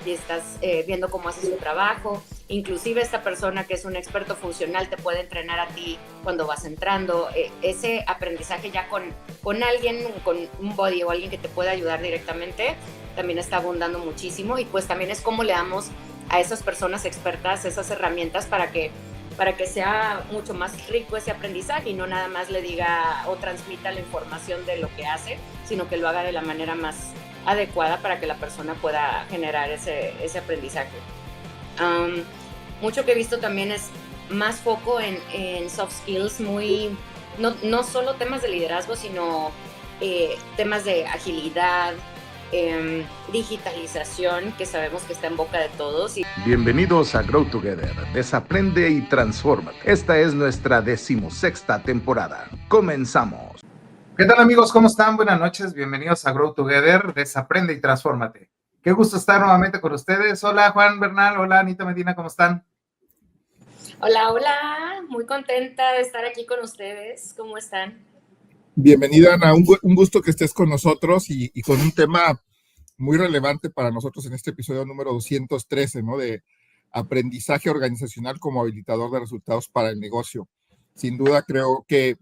y estás viendo cómo hace su trabajo. Inclusive esta persona que es un experto funcional te puede entrenar a ti cuando vas entrando. Ese aprendizaje ya con alguien, con un buddy o alguien que te pueda ayudar directamente, también está abundando muchísimo, y pues también es cómo le damos a esas personas expertas esas herramientas para que sea mucho más rico ese aprendizaje y no nada más le diga o transmita la información de lo que hace, sino que lo haga de la manera más adecuada para que la persona pueda generar ese aprendizaje. Mucho que he visto también es más foco en soft skills, no solo temas de liderazgo, sino temas de agilidad, digitalización, que sabemos que está en boca de todos. Bienvenidos a Grow Together, Desaprende y Transfórmate. Esta es nuestra 16ª temporada. Comenzamos. ¿Qué tal, amigos? ¿Cómo están? Buenas noches. Bienvenidos a Grow Together, Desaprende y Transfórmate. Qué gusto estar nuevamente con ustedes. Hola, Juan Bernal. Hola, Anita Medina. ¿Cómo están? Hola, hola. Muy contenta de estar aquí con ustedes. ¿Cómo están? Bienvenida, Ana. Un gusto que estés con nosotros y con un tema muy relevante para nosotros en este episodio número 213, ¿no? De aprendizaje organizacional como habilitador de resultados para el negocio. Sin duda, creo que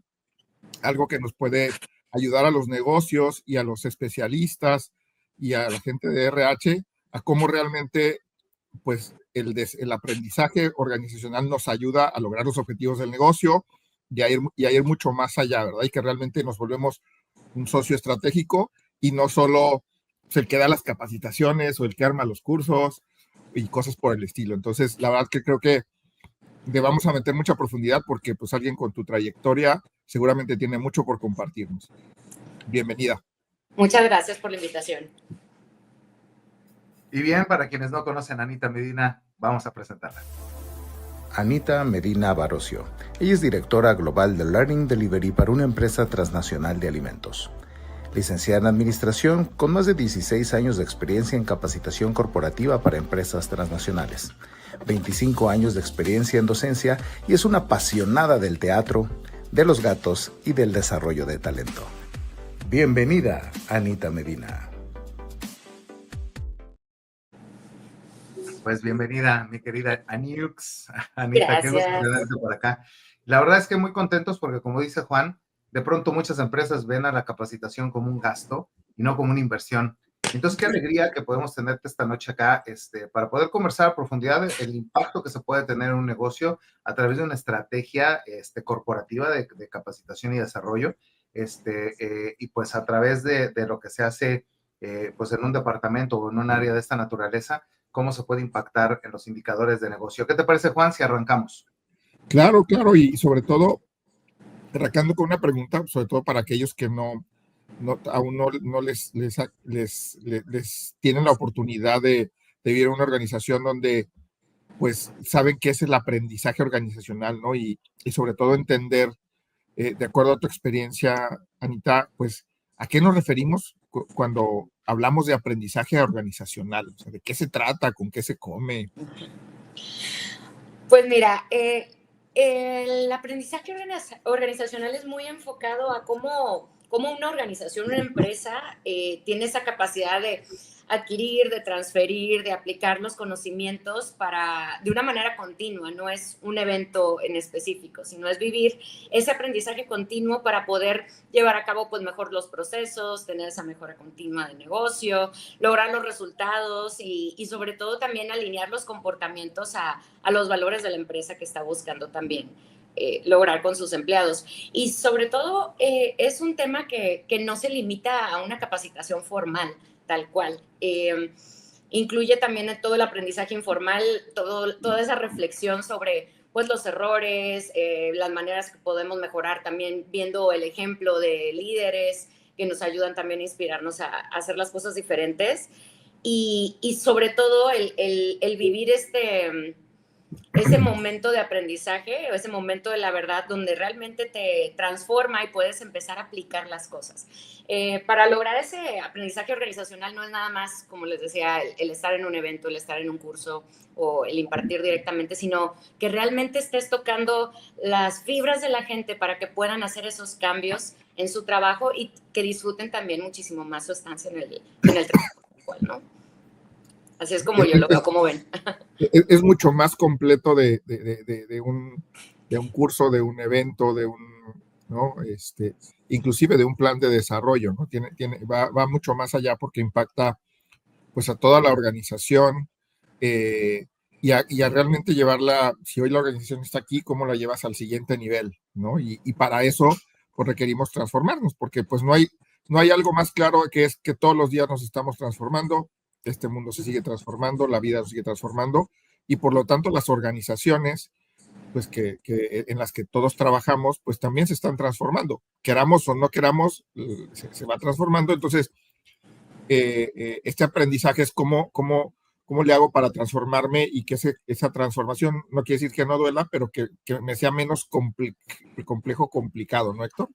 algo que nos puede ayudar a los negocios y a los especialistas y a la gente de RH a cómo realmente, pues, el aprendizaje organizacional nos ayuda a lograr los objetivos del negocio y a ir mucho más allá, ¿verdad? Y que realmente nos volvemos un socio estratégico y no solo el que da las capacitaciones o el que arma los cursos y cosas por el estilo. Entonces, la verdad que creo que vamos a meter mucha profundidad porque pues alguien con tu trayectoria seguramente tiene mucho por compartirnos. Bienvenida. Muchas gracias por la invitación. Y bien, para quienes no conocen a Anita Medina, vamos a presentarla. Anita Medina Barocio. Ella es directora global de Learning Delivery para una empresa transnacional de alimentos. Licenciada en Administración, con más de 16 años de experiencia en capacitación corporativa para empresas transnacionales, 25 años de experiencia en docencia y es una apasionada del teatro, de los gatos y del desarrollo de talento. Bienvenida, Anita Medina. Pues bienvenida, mi querida Aniux. Anita, gracias. Qué gusto tenerte por acá. La verdad es que muy contentos porque, como dice Juan, de pronto muchas empresas ven a la capacitación como un gasto y no como una inversión. Entonces, qué alegría que podemos tenerte esta noche acá para poder conversar a profundidad el impacto que se puede tener en un negocio a través de una estrategia corporativa de capacitación y desarrollo, y pues a través de lo que se hace pues en un departamento o en un área de esta naturaleza, cómo se puede impactar en los indicadores de negocio. ¿Qué te parece, Juan, si arrancamos? Claro, y sobre todo, arrancando con una pregunta, sobre todo para aquellos que aún no les tienen la oportunidad de vivir en una organización donde pues saben qué es el aprendizaje organizacional, ¿no? Y sobre todo entender, de acuerdo a tu experiencia, Anita, pues, ¿a qué nos referimos cuando hablamos de aprendizaje organizacional? O sea, ¿de qué se trata? ¿Con qué se come? Pues mira, el aprendizaje organizacional es muy enfocado a cómo una organización, una empresa, tiene esa capacidad de adquirir, de transferir, de aplicar los conocimientos de una manera continua. No es un evento en específico, sino es vivir ese aprendizaje continuo para poder llevar a cabo pues mejor los procesos, tener esa mejora continua de negocio, lograr los resultados y sobre todo también alinear los comportamientos a los valores de la empresa que está buscando también lograr con sus empleados. Y sobre todo es un tema que no se limita a una capacitación formal, tal cual. Incluye también todo el aprendizaje informal, toda esa reflexión sobre pues, los errores, las maneras que podemos mejorar, también viendo el ejemplo de líderes que nos ayudan también a inspirarnos a hacer las cosas diferentes. Y sobre todo el vivir ese momento de aprendizaje, ese momento de la verdad donde realmente te transforma y puedes empezar a aplicar las cosas. Para lograr ese aprendizaje organizacional no es nada más, como les decía, el estar en un evento, el estar en un curso o el impartir directamente, sino que realmente estés tocando las fibras de la gente para que puedan hacer esos cambios en su trabajo y que disfruten también muchísimo más su estancia en el trabajo, ¿no? Así es como yo lo veo, como ven. Es mucho más completo de un curso, de un evento, ¿no? Inclusive de un plan de desarrollo, ¿no? Va mucho más allá porque impacta pues a toda la organización, y a realmente llevarla, si hoy la organización está aquí, ¿cómo la llevas al siguiente nivel? ¿No? Y para eso pues requerimos transformarnos, porque pues no hay algo más claro que es que todos los días nos estamos transformando, este mundo se sigue transformando, la vida se sigue transformando, y por lo tanto las organizaciones pues que en las que todos trabajamos, pues también se están transformando. Queramos o no queramos, se va transformando. Entonces, este aprendizaje es cómo le hago para transformarme y que esa transformación no quiere decir que no duela, pero que me sea menos complejo, complicado, ¿no, Héctor?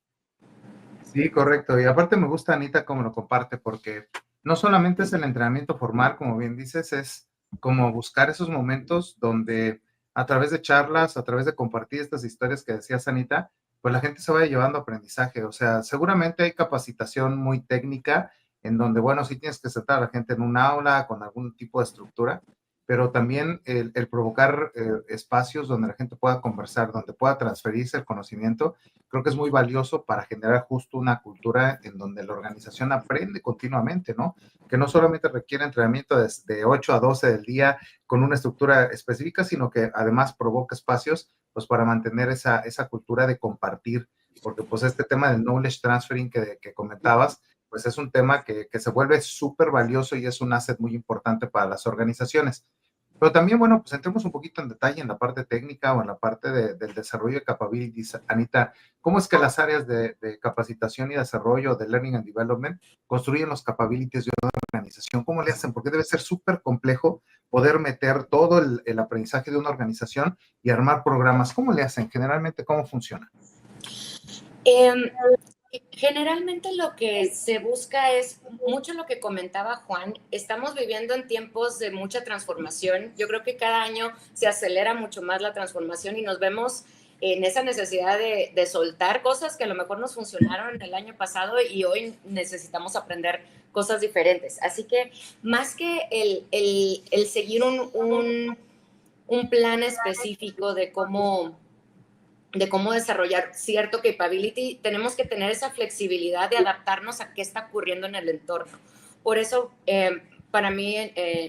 Sí, correcto. Y aparte me gusta, Anita, cómo lo comparte, porque no solamente es el entrenamiento formal, como bien dices, es como buscar esos momentos donde a través de charlas, a través de compartir estas historias que decías, Anita, pues la gente se vaya llevando aprendizaje. O sea, seguramente hay capacitación muy técnica en donde, bueno, sí tienes que sentar a la gente en un aula con algún tipo de estructura, pero también el provocar espacios donde la gente pueda conversar, donde pueda transferirse el conocimiento, creo que es muy valioso para generar justo una cultura en donde la organización aprende continuamente, ¿no? Que no solamente requiere entrenamiento de 8 a 12 del día con una estructura específica, sino que además provoca espacios pues para mantener esa cultura de compartir, porque pues este tema del knowledge transferring que comentabas, pues es un tema que se vuelve súper valioso y es un asset muy importante para las organizaciones. Pero también, bueno, pues entremos un poquito en detalle en la parte técnica o en la parte del desarrollo de capabilities. Anita, ¿cómo es que las áreas de capacitación y desarrollo, de learning and development, construyen los capabilities de una organización? ¿Cómo le hacen? Porque debe ser súper complejo poder meter todo el aprendizaje de una organización y armar programas. ¿Cómo le hacen? Generalmente, ¿cómo funciona? Generalmente lo que se busca es mucho lo que comentaba Juan. Estamos viviendo en tiempos de mucha transformación. Yo creo que cada año se acelera mucho más la transformación y nos vemos en esa necesidad de soltar cosas que a lo mejor nos funcionaron el año pasado y hoy necesitamos aprender cosas diferentes. Así que más que el seguir un plan específico de cómo desarrollar cierto capability, tenemos que tener esa flexibilidad de adaptarnos a qué está ocurriendo en el entorno. Por eso, para mí,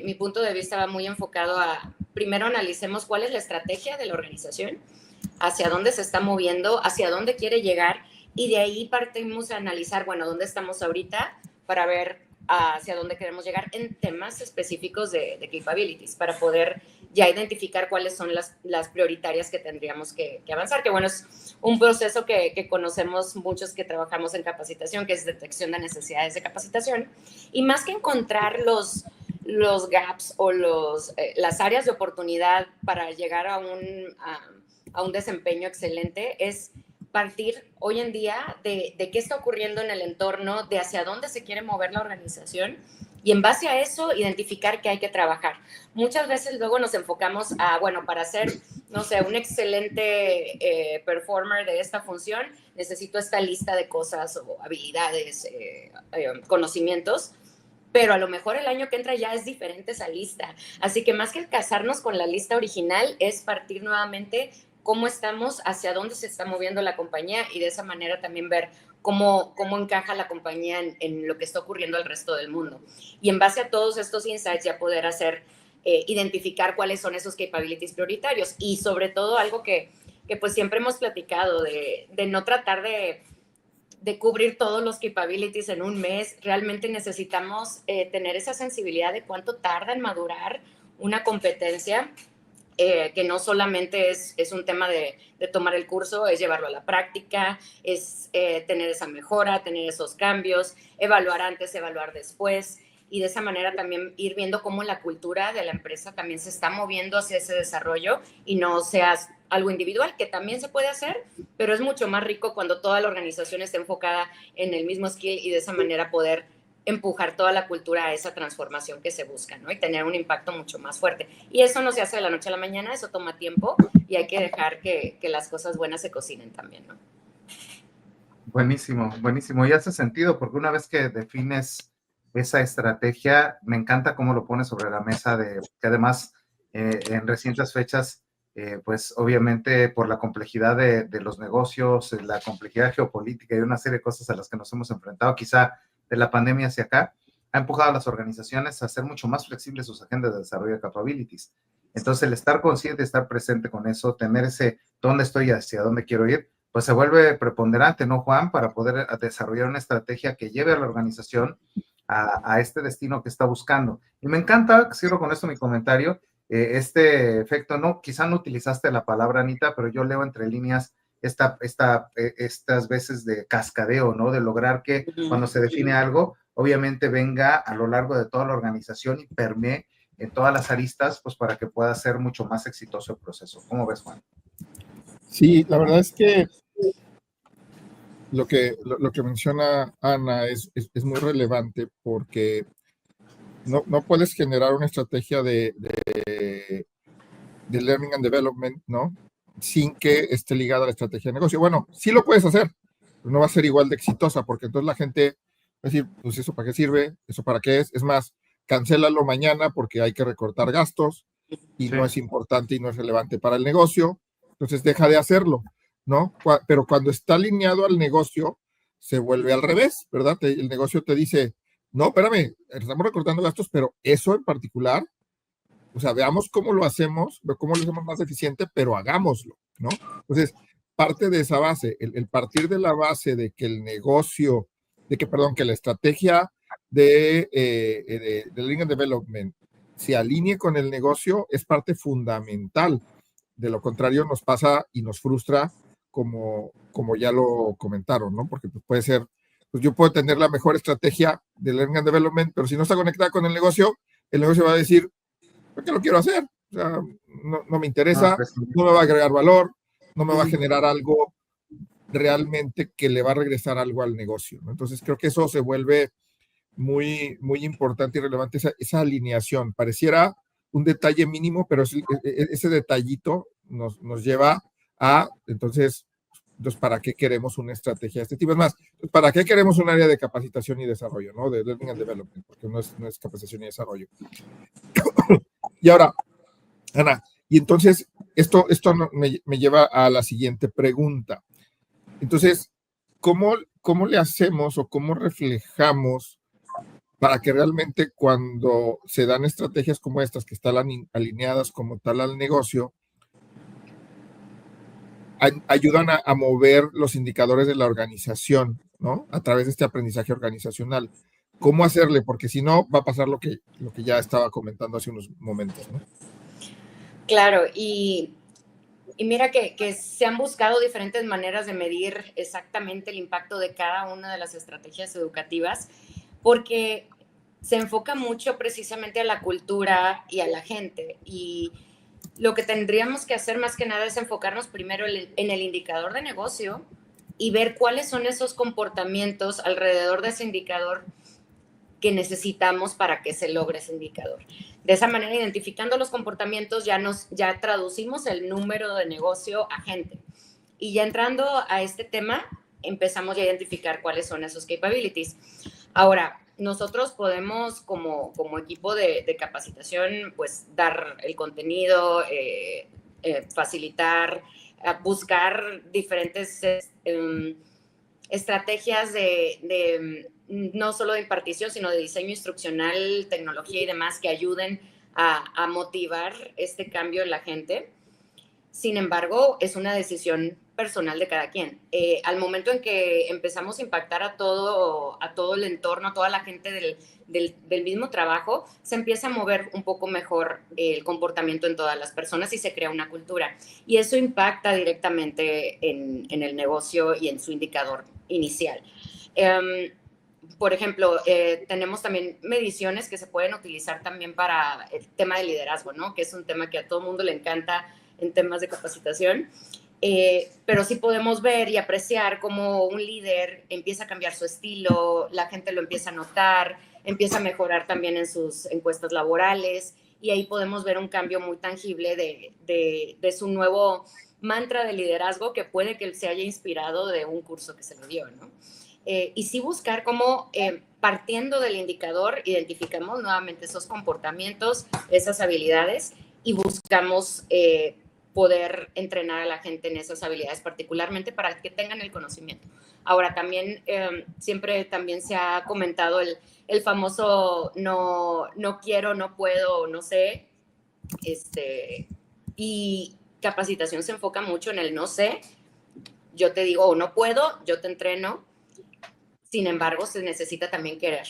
mi punto de vista va muy enfocado a, primero analicemos cuál es la estrategia de la organización, hacia dónde se está moviendo, hacia dónde quiere llegar, y de ahí partimos a analizar, bueno, dónde estamos ahorita para ver hacia dónde queremos llegar en temas específicos de capabilities, para poder ya identificar cuáles son las prioritarias que tendríamos que avanzar, que bueno, es un proceso que conocemos muchos que trabajamos en capacitación, que es detección de necesidades de capacitación, y más que encontrar los gaps o las áreas de oportunidad para llegar a un desempeño excelente, es partir hoy en día de qué está ocurriendo en el entorno, de hacia dónde se quiere mover la organización, y en base a eso identificar qué hay que trabajar. Muchas veces luego nos enfocamos a, bueno, para ser, no sé, un excelente performer de esta función, necesito esta lista de cosas o habilidades, conocimientos, pero a lo mejor el año que entra ya es diferente esa lista. Así que más que casarnos con la lista original, es partir nuevamente cómo estamos, hacia dónde se está moviendo la compañía, y de esa manera también ver cómo encaja la compañía en lo que está ocurriendo al resto del mundo. Y en base a todos estos insights ya poder hacer, identificar cuáles son esos capabilities prioritarios, y sobre todo algo que pues siempre hemos platicado de no tratar de cubrir todos los capabilities en un mes. Realmente necesitamos tener esa sensibilidad de cuánto tarda en madurar una competencia, que no solamente es un tema de tomar el curso, es llevarlo a la práctica, es tener esa mejora, tener esos cambios, evaluar antes, evaluar después, y de esa manera también ir viendo cómo la cultura de la empresa también se está moviendo hacia ese desarrollo, y no sea algo individual, que también se puede hacer, pero es mucho más rico cuando toda la organización está enfocada en el mismo skill, y de esa manera poder empujar toda la cultura a esa transformación que se busca, ¿no? Y tener un impacto mucho más fuerte. Y eso no se hace de la noche a la mañana, eso toma tiempo, y hay que dejar que las cosas buenas se cocinen también, ¿no? Buenísimo, buenísimo. Y hace sentido, porque una vez que defines esa estrategia. Me encanta cómo lo pone sobre la mesa, de que además en recientes fechas, pues obviamente por la complejidad de los negocios, la complejidad geopolítica y una serie de cosas a las que nos hemos enfrentado, quizá de la pandemia hacia acá, ha empujado a las organizaciones a hacer mucho más flexibles sus agendas de desarrollo de capabilities. Entonces, el estar consciente, estar presente con eso, tener ese dónde estoy y hacia dónde quiero ir, pues se vuelve preponderante, ¿no, Juan? Para poder desarrollar una estrategia que lleve a la organización a este destino que está buscando. Y me encanta, cierro con esto mi comentario, este efecto, no, quizá no utilizaste la palabra, Anita, pero yo leo entre líneas estas veces de cascadeo, ¿no? De lograr que cuando se define algo, obviamente venga a lo largo de toda la organización y permee en todas las aristas, pues para que pueda ser mucho más exitoso el proceso. ¿Cómo ves, Juan? Sí, la verdad es que lo que menciona Ana es muy relevante, porque no puedes generar una estrategia de learning and development, ¿no? Sin que esté ligada a la estrategia de negocio. Bueno, sí lo puedes hacer, pero no va a ser igual de exitosa, porque entonces la gente va a decir, pues eso para qué sirve, eso para qué es más, cancélalo mañana porque hay que recortar gastos y no es importante y no es relevante para el negocio, entonces deja de hacerlo, ¿no? Pero cuando está alineado al negocio, se vuelve al revés, ¿verdad? El negocio te dice, no, espérame, estamos recortando gastos, pero eso en particular, o sea, veamos cómo lo hacemos más eficiente, pero hagámoslo, ¿no? Entonces, parte de esa base, el partir de la base de que el negocio, que la estrategia de Lean Development se alinee con el negocio es parte fundamental. De lo contrario, nos pasa y nos frustra, como ya lo comentaron, ¿no? Porque pues, puede ser, pues yo puedo tener la mejor estrategia de Learning and Development, pero si no está conectada con el negocio va a decir, ¿por qué lo quiero hacer? O sea, no me interesa, no me va a agregar valor, no me va a generar algo realmente que le va a regresar algo al negocio, ¿no? Entonces creo que eso se vuelve muy, muy importante y relevante, esa alineación. Pareciera un detalle mínimo, pero ese detallito nos lleva a, entonces, ¿para qué queremos una estrategia de este tipo? Es más, ¿para qué queremos un área de capacitación y desarrollo, ¿no? De Learning and Development, porque no es capacitación y desarrollo. Y ahora, Ana, y entonces esto me lleva a la siguiente pregunta. Entonces, ¿cómo le hacemos o cómo reflejamos para que realmente cuando se dan estrategias como estas, que están alineadas como tal al negocio, ayudan a mover los indicadores de la organización, ¿no? A través de este aprendizaje organizacional? ¿Cómo hacerle? Porque si no, va a pasar lo que ya estaba comentando hace unos momentos, ¿no? Claro, y mira que se han buscado diferentes maneras de medir exactamente el impacto de cada una de las estrategias educativas, porque se enfoca mucho precisamente a la cultura y a la gente. Y lo que tendríamos que hacer más que nada es enfocarnos primero en el indicador de negocio y ver cuáles son esos comportamientos alrededor de ese indicador que necesitamos para que se logre ese indicador. De esa manera, identificando los comportamientos, ya traducimos el número de negocio a gente. Y ya entrando a este tema, empezamos ya a identificar cuáles son esos capabilities. Ahora, nosotros podemos, como equipo de capacitación, pues dar el contenido, facilitar, buscar diferentes estrategias de no solo de impartición, sino de diseño instruccional, tecnología y demás que ayuden a motivar este cambio en la gente. Sin embargo, es una decisión personal de cada quien. Al momento en que empezamos a impactar a todo el entorno, a toda la gente del mismo trabajo, se empieza a mover un poco mejor el comportamiento en todas las personas y se crea una cultura. Y eso impacta directamente en el negocio y en su indicador inicial. Por ejemplo, tenemos también mediciones que se pueden utilizar también para el tema de liderazgo, ¿no? Que es un tema que a todo mundo le encanta en temas de capacitación, pero sí podemos ver y apreciar cómo un líder empieza a cambiar su estilo, la gente lo empieza a notar, empieza a mejorar también en sus encuestas laborales, y ahí podemos ver un cambio muy tangible de su nuevo mantra de liderazgo, que puede que se haya inspirado de un curso que se le dio, ¿no? y sí buscar cómo, partiendo del indicador, identificamos nuevamente esos comportamientos, esas habilidades, y buscamos poder entrenar a la gente en esas habilidades, particularmente para que tengan el conocimiento. Ahora, también siempre también se ha comentado el famoso no quiero, no puedo, no sé, y capacitación se enfoca mucho en el no sé. Yo te digo, no puedo, yo te entreno. Sin embargo, se necesita también querer.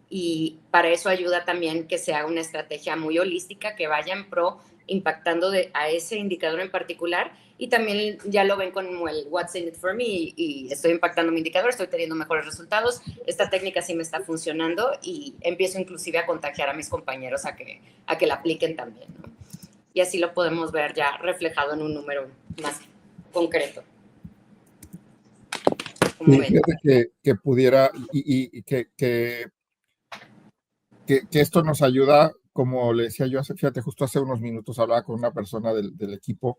Y para eso ayuda también que se haga una estrategia muy holística que vaya en pro, impactando a ese indicador en particular. Y también ya lo ven como el What's in it for me, y estoy impactando mi indicador, estoy teniendo mejores resultados, esta técnica sí me está funcionando, y empiezo inclusive a contagiar a mis compañeros a que la apliquen también, ¿no? Y así lo podemos ver ya reflejado en un número más concreto. Sí, fíjate que pudiera y que esto nos ayuda, como le decía yo, fíjate, justo hace unos minutos hablaba con una persona del equipo,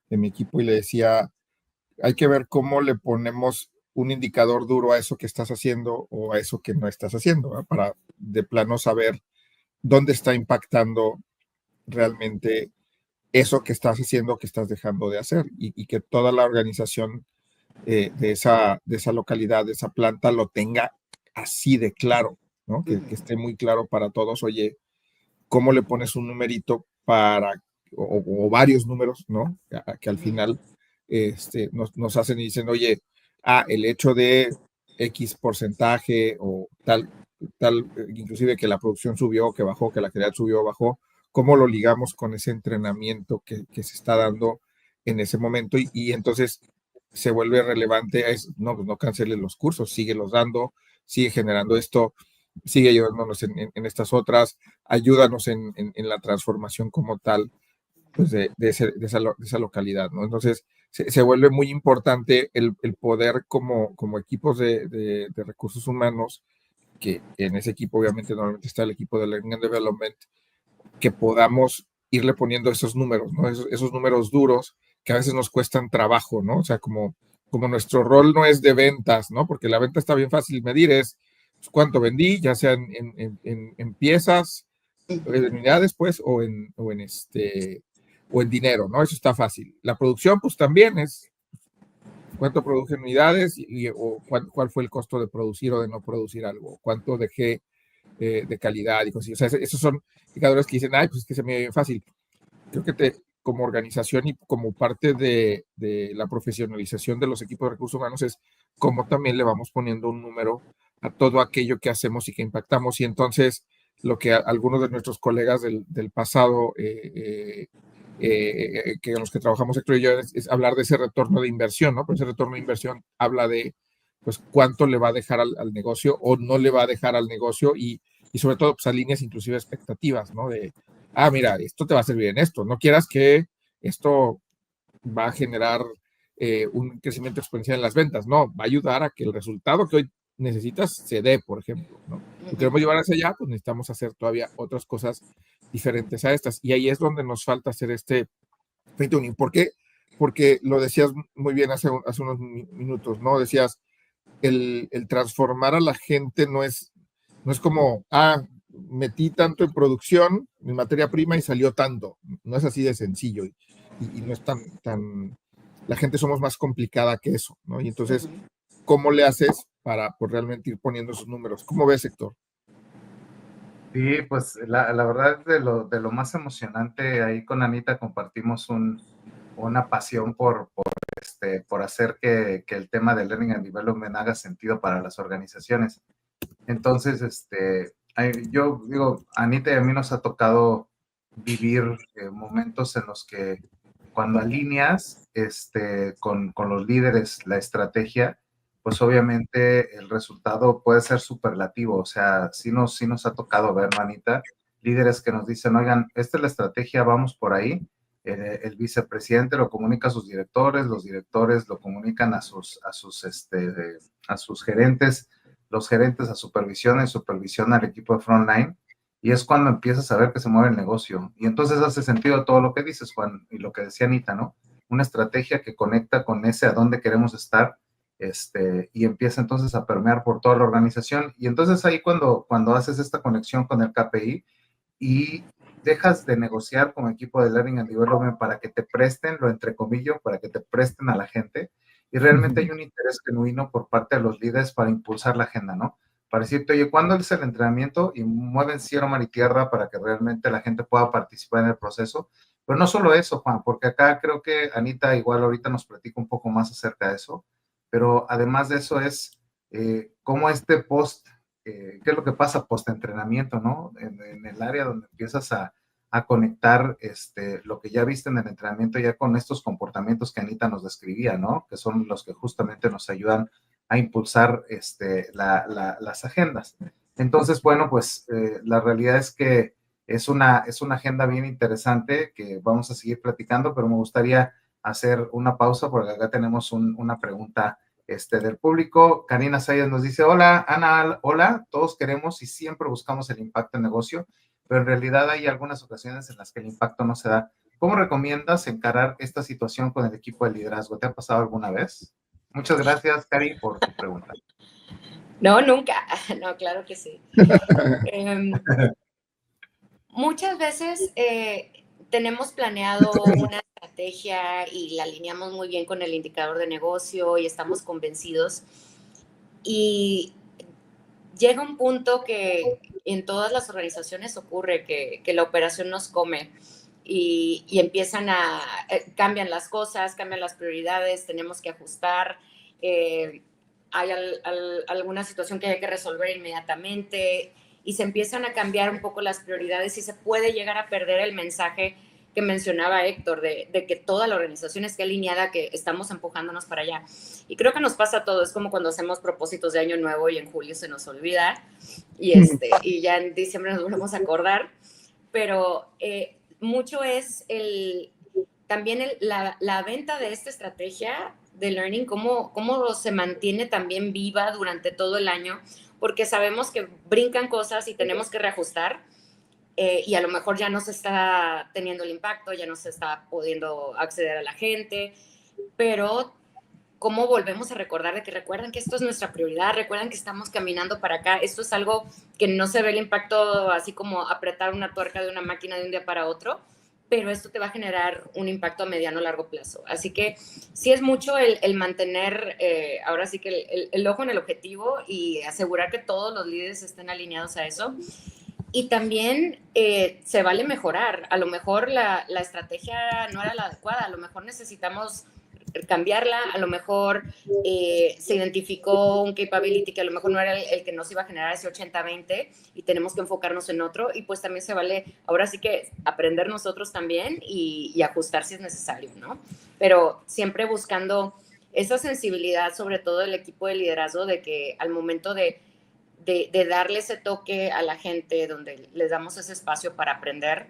de mi equipo, y le decía, hay que ver cómo le ponemos un indicador duro a eso que estás haciendo o a eso que no estás haciendo, ¿no? Para de plano saber dónde está impactando realmente eso que estás haciendo, que estás dejando de hacer, y que toda la organización de esa localidad, de esa planta, lo tenga así de claro, ¿no? Que esté muy claro para todos. Oye, ¿cómo le pones un numerito para, o varios números, ¿no? Que al final nos hacen y dicen, oye, el hecho de X porcentaje o tal, inclusive que la producción subió, que bajó, que la calidad subió, bajó, ¿cómo lo ligamos con ese entrenamiento que se está dando en ese momento? Y entonces se vuelve relevante, no, pues no canceles los cursos, sigue los dando, sigue generando esto, sigue ayudándonos en estas otras, ayúdanos en la transformación como tal, pues de esa localidad, ¿no? Entonces, se vuelve muy importante el poder como equipos de recursos humanos, que en ese equipo obviamente normalmente está el equipo de Learning and Development, que podamos irle poniendo esos números, ¿no? Esos números duros que a veces nos cuestan trabajo, ¿no? O sea, como nuestro rol no es de ventas, ¿no? Porque la venta está bien fácil medir, es pues, cuánto vendí, ya sea en piezas, en unidades, pues, o en dinero, ¿no? Eso está fácil. La producción, pues también es cuánto produje en unidades o cuál fue el costo de producir o de no producir algo, cuánto dejé de calidad y cosas. O sea, esos son indicadores que dicen, ay, pues es que se me ve bien fácil. Creo que como organización y como parte de la profesionalización de los equipos de recursos humanos es cómo también le vamos poniendo un número a todo aquello que hacemos y que impactamos. Y entonces lo que algunos de nuestros colegas del pasado, que los que trabajamos Héctor y yo, es hablar de ese retorno de inversión, ¿no? Pero ese retorno de inversión habla de pues cuánto le va a dejar al negocio o no le va a dejar al negocio y sobre todo pues alineas inclusive expectativas, ¿no? De, mira, esto te va a servir en esto, no quieras que esto va a generar un crecimiento exponencial en las ventas, no, va a ayudar a que el resultado que hoy necesitas se dé, por ejemplo, ¿no? Si queremos llevar hacia allá, pues necesitamos hacer todavía otras cosas diferentes a estas, y ahí es donde nos falta hacer este fine-tuning. ¿Por qué? Porque lo decías muy bien hace unos minutos, ¿no? Decías, el transformar a la gente no es como, metí tanto en producción, en materia prima y salió tanto. No es así de sencillo y no es tan, la gente somos más complicada que eso, ¿no? Y entonces, ¿cómo le haces para pues, realmente ir poniendo esos números? ¿Cómo ves, Héctor? Sí, pues la verdad de lo más emocionante, ahí con Anita compartimos una pasión por hacer que el tema del Learning and Development haga sentido para las organizaciones. Entonces, yo digo, Anita y a mí nos ha tocado vivir momentos en los que cuando alineas con los líderes la estrategia, pues obviamente el resultado puede ser superlativo. O sea, sí nos ha tocado ver, ¿no, Anita? Líderes que nos dicen, oigan, esta es la estrategia, vamos por ahí. El vicepresidente lo comunica a sus directores, los directores lo comunican a sus gerentes, los gerentes a supervisión y supervisión al equipo de frontline, y es cuando empiezas a ver que se mueve el negocio. Y entonces hace sentido todo lo que dices, Juan, y lo que decía Anita, ¿no? Una estrategia que conecta con ese a dónde queremos estar y empieza entonces a permear por toda la organización. Y entonces ahí cuando haces esta conexión con el KPI y dejas de negociar con equipo de Learning and Development para que te presten, lo entrecomillo, para que te presten a la gente, y realmente hay un interés genuino por parte de los líderes para impulsar la agenda, ¿no? Para decirte, oye, ¿cuándo es el entrenamiento? Y mueven cielo, mar y tierra para que realmente la gente pueda participar en el proceso. Pero no solo eso, Juan, porque acá creo que Anita igual ahorita nos platica un poco más acerca de eso, pero además de eso es cómo qué es lo que pasa post-entrenamiento, ¿no? En el área donde empiezas a conectar lo que ya viste en el entrenamiento ya con estos comportamientos que Anita nos describía, ¿no? Que son los que justamente nos ayudan a impulsar las agendas. Entonces, bueno, pues la realidad es que es una agenda bien interesante que vamos a seguir platicando, pero me gustaría hacer una pausa porque acá tenemos una pregunta del público. Karina Sayas nos dice, hola, Ana, hola, todos queremos y siempre buscamos el impacto en negocio, pero en realidad hay algunas ocasiones en las que el impacto no se da. ¿Cómo recomiendas encarar esta situación con el equipo de liderazgo? ¿Te ha pasado alguna vez? Muchas gracias, Cari, por tu pregunta. No, nunca. No, claro que sí. Muchas veces tenemos planeado una estrategia y la alineamos muy bien con el indicador de negocio y estamos convencidos. Y llega un punto que en todas las organizaciones ocurre que la operación nos come y empiezan cambian las cosas, cambian las prioridades, tenemos que ajustar, hay alguna situación que hay que resolver inmediatamente y se empiezan a cambiar un poco las prioridades y se puede llegar a perder el mensaje que mencionaba Héctor, de que toda la organización esté alineada, que estamos empujándonos para allá. Y creo que nos pasa a todos, es como cuando hamos propósitos de año nuevo y en julio se nos olvida y ya en diciembre nos volvemos a acordar, pero mucho es también la venta de esta estrategia de learning, cómo se mantiene también viva durante todo el año, porque sabemos que brincan cosas y tenemos que reajustar. Y a lo mejor ya no se está teniendo el impacto, ya no se está pudiendo acceder a la gente, pero cómo volvemos a recordar de que recuerdan que esto es nuestra prioridad, recuerdan que estamos caminando para acá, esto es algo que no se ve el impacto así como apretar una tuerca de una máquina de un día para otro, pero esto te va a generar un impacto a mediano o largo plazo. Así que sí es mucho el mantener, ahora sí que el ojo en el objetivo y asegurar que todos los líderes estén alineados a eso. Y también se vale mejorar. A lo mejor la estrategia no era la adecuada, a lo mejor necesitamos cambiarla, a lo mejor se identificó un capability que a lo mejor no era el que nos iba a generar ese 80-20 y tenemos que enfocarnos en otro y pues también se vale, ahora sí que aprender nosotros también y ajustar si es necesario, ¿no? Pero siempre buscando esa sensibilidad, sobre todo del equipo de liderazgo, de que al momento de darle ese toque a la gente, donde les damos ese espacio para aprender,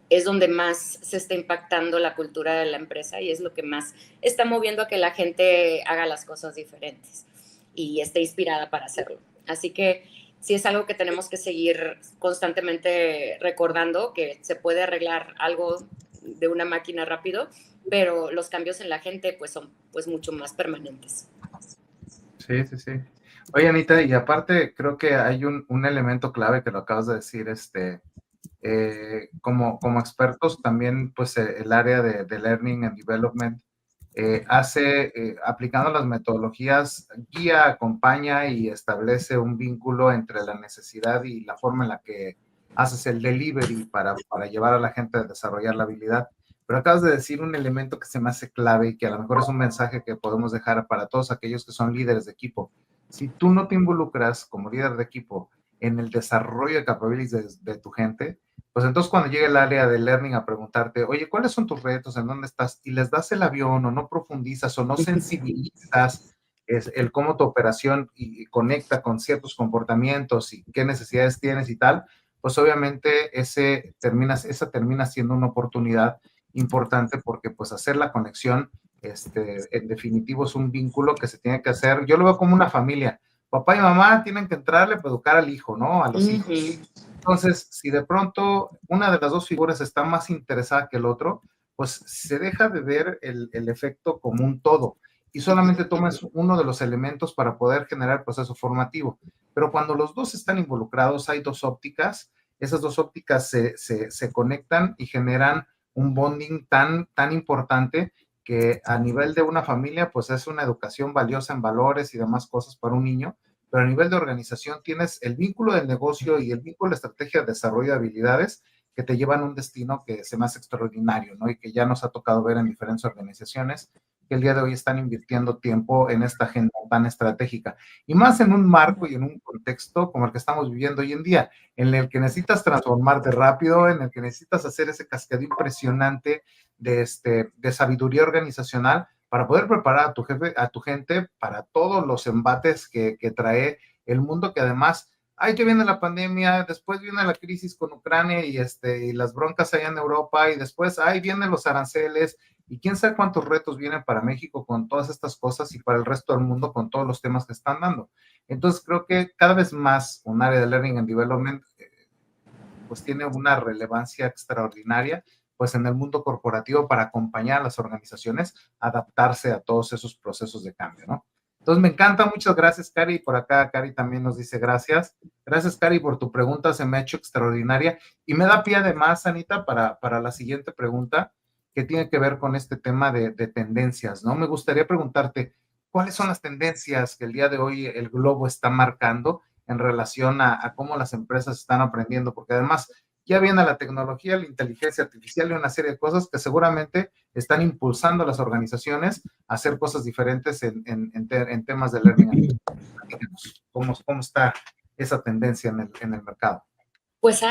es donde más se está impactando la cultura de la empresa y es lo que más está moviendo a que la gente haga las cosas diferentes y esté inspirada para hacerlo. Así que sí es algo que tenemos que seguir constantemente recordando, que se puede arreglar algo de una máquina rápido, pero los cambios en la gente pues son pues mucho más permanentes. Sí, sí, sí. Oye, Anita, y aparte creo que hay un elemento clave que lo acabas de decir, como expertos también, pues el área de Learning and Development aplicando las metodologías, guía, acompaña y establece un vínculo entre la necesidad y la forma en la que haces el delivery para llevar a la gente a desarrollar la habilidad. Pero acabas de decir un elemento que se me hace clave y que a lo mejor es un mensaje que podemos dejar para todos aquellos que son líderes de equipo. Si tú no te involucras como líder de equipo en el desarrollo de capabilities de tu gente, pues entonces cuando llega el área de learning a preguntarte, oye, ¿cuáles son tus retos? ¿En dónde estás? Y les das el avión o no profundizas o no sensibilizas el cómo tu operación y conecta con ciertos comportamientos y qué necesidades tienes y tal, pues obviamente esa termina siendo una oportunidad importante porque pues hacer la conexión, en definitivo es un vínculo que se tiene que hacer. Yo lo veo como una familia. Papá y mamá tienen que entrarle para educar al hijo, ¿no? A los hijos. Entonces, si de pronto una de las dos figuras está más interesada que el otro, pues se deja de ver el efecto como un todo. y solamente tomas uno de los elementos para poder generar el proceso formativo. Pero cuando los dos están involucrados, hay dos ópticas, esas dos ópticas se conectan y generan un bonding tan importante que a nivel de una familia, pues es una educación valiosa en valores y demás cosas para un niño, pero a nivel de organización tienes el vínculo del negocio y el vínculo de estrategia de desarrollo de habilidades que te llevan a un destino que se me hace extraordinario, ¿no? Y que ya nos ha tocado ver en diferentes organizaciones que el día de hoy están invirtiendo tiempo en esta agenda tan estratégica. Y más en un marco y en un contexto como el que estamos viviendo hoy en día, en el que necesitas transformarte rápido, en el que necesitas hacer ese cascadeo impresionante de sabiduría organizacional para poder preparar a tu gente para todos los embates que trae el mundo, que además, ya viene la pandemia, después viene la crisis con Ucrania y las broncas allá en Europa, y después, vienen los aranceles, y quién sabe cuántos retos vienen para México con todas estas cosas y para el resto del mundo con todos los temas que están dando. Entonces, creo que cada vez más un área de Learning and Development pues tiene una relevancia extraordinaria pues en el mundo corporativo para acompañar a las organizaciones a adaptarse a todos esos procesos de cambio, ¿no? Entonces me encanta, muchas gracias, Cari. Por acá Cari también nos dice gracias. Gracias, Cari, por tu pregunta, se me ha hecho extraordinaria. Y me da pie además, Anita, para la siguiente pregunta, que tiene que ver con este tema de tendencias, ¿no? Me gustaría preguntarte, ¿cuáles son las tendencias que el día de hoy el globo está marcando en relación a cómo las empresas están aprendiendo? Porque además ya viene la tecnología, la inteligencia artificial y una serie de cosas que seguramente están impulsando a las organizaciones a hacer cosas diferentes en temas de learning. ¿Cómo está esa tendencia en el mercado? Pues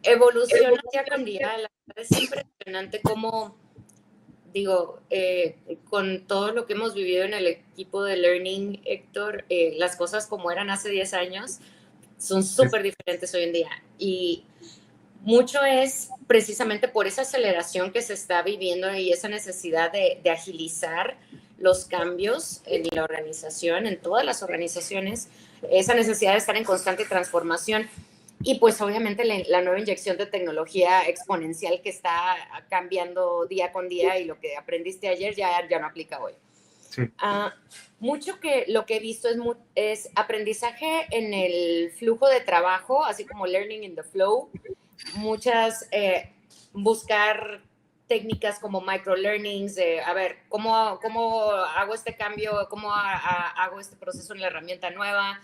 evoluciona día con día. La verdad es impresionante cómo, con todo lo que hemos vivido en el equipo de Learning, Héctor, las cosas como eran hace 10 años son súper diferentes hoy en día. Y mucho es precisamente por esa aceleración que se está viviendo y esa necesidad de agilizar los cambios en la organización, en todas las organizaciones, esa necesidad de estar en constante transformación. Y pues obviamente la nueva inyección de tecnología exponencial que está cambiando día con día, y lo que aprendiste ayer ya no aplica hoy. Sí. Mucho que lo que he visto es aprendizaje en el flujo de trabajo, así como learning in the flow. Muchas, buscar técnicas como microlearnings, a ver, ¿cómo hago este cambio? ¿Cómo hago este proceso en la herramienta nueva?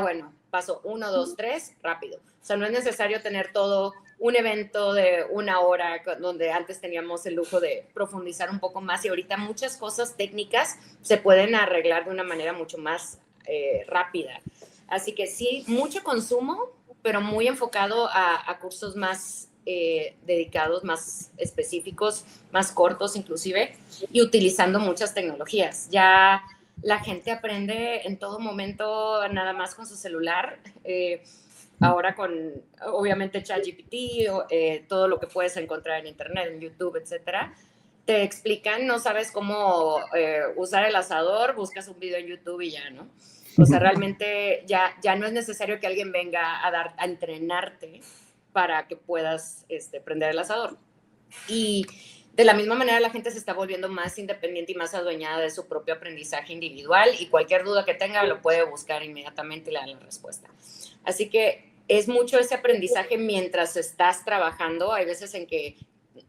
Bueno, paso 1, 2, 3, rápido. O sea, no es necesario tener todo un evento de 1 hora, donde antes teníamos el lujo de profundizar un poco más, y ahorita muchas cosas técnicas se pueden arreglar de una manera mucho más rápida. Así que sí, mucho consumo, pero muy enfocado a cursos más dedicados, más específicos, más cortos inclusive, y utilizando muchas tecnologías. Ya la gente aprende en todo momento nada más con su celular. Ahora con, obviamente, ChatGPT, todo lo que puedes encontrar en internet, en YouTube, etcétera, te explican, no sabes cómo usar el asador, buscas un video en YouTube y ya, ¿no? O sea, realmente ya no es necesario que alguien venga a entrenarte para que puedas prender el asador. Y de la misma manera la gente se está volviendo más independiente y más adueñada de su propio aprendizaje individual, y cualquier duda que tenga lo puede buscar inmediatamente y le dan la respuesta. Así que es mucho ese aprendizaje mientras estás trabajando. Hay veces en que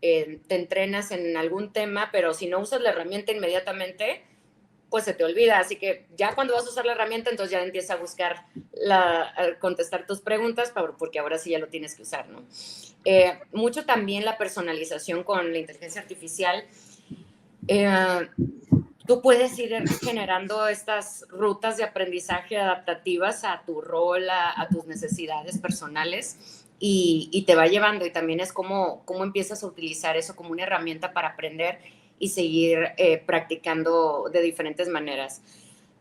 te entrenas en algún tema, pero si no usas la herramienta inmediatamente, pues se te olvida. Así que ya cuando vas a usar la herramienta, entonces ya empieza a buscar a contestar tus preguntas, porque ahora sí ya lo tienes que usar, ¿no? Mucho también la personalización con la inteligencia artificial. Tú puedes ir generando estas rutas de aprendizaje adaptativas a tu rol, a tus necesidades personales, y te va llevando. Y también es cómo empiezas a utilizar eso como una herramienta para aprender y seguir practicando de diferentes maneras.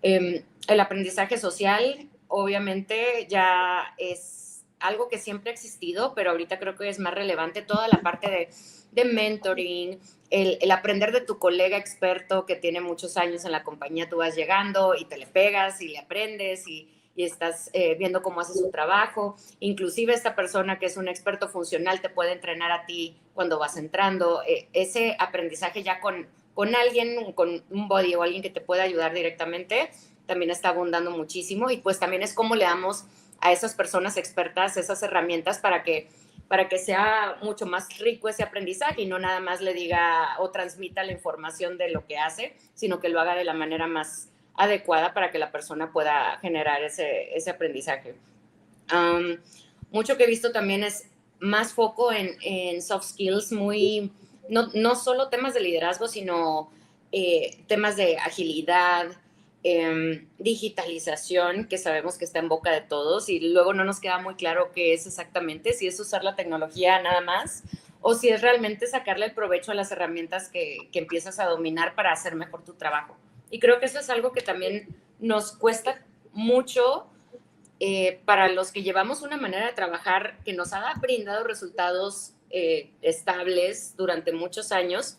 El aprendizaje social, obviamente, ya es algo que siempre ha existido, pero ahorita creo que es más relevante toda la parte de mentoring, el aprender de tu colega experto que tiene muchos años en la compañía. Tú vas llegando y te le pegas y le aprendes y estás viendo cómo hace su trabajo. Inclusive esta persona que es un experto funcional te puede entrenar a ti cuando vas entrando. Ese aprendizaje ya con con alguien, con un buddy o alguien que te pueda ayudar directamente, también está abundando muchísimo. Y pues también es cómo le damos a esas personas expertas esas herramientas para que sea mucho más rico ese aprendizaje y no nada más le diga o transmita la información de lo que hace, sino que lo haga de la manera más adecuada para que la persona pueda generar ese aprendizaje. Mucho que he visto también es más foco en soft skills, no solo temas de liderazgo, sino temas de agilidad, digitalización, que sabemos que está en boca de todos y luego no nos queda muy claro qué es exactamente, si es usar la tecnología nada más o si es realmente sacarle el provecho a las herramientas que empiezas a dominar para hacer mejor tu trabajo. Y creo que eso es algo que también nos cuesta mucho para los que llevamos una manera de trabajar que nos ha brindado resultados estables durante muchos años,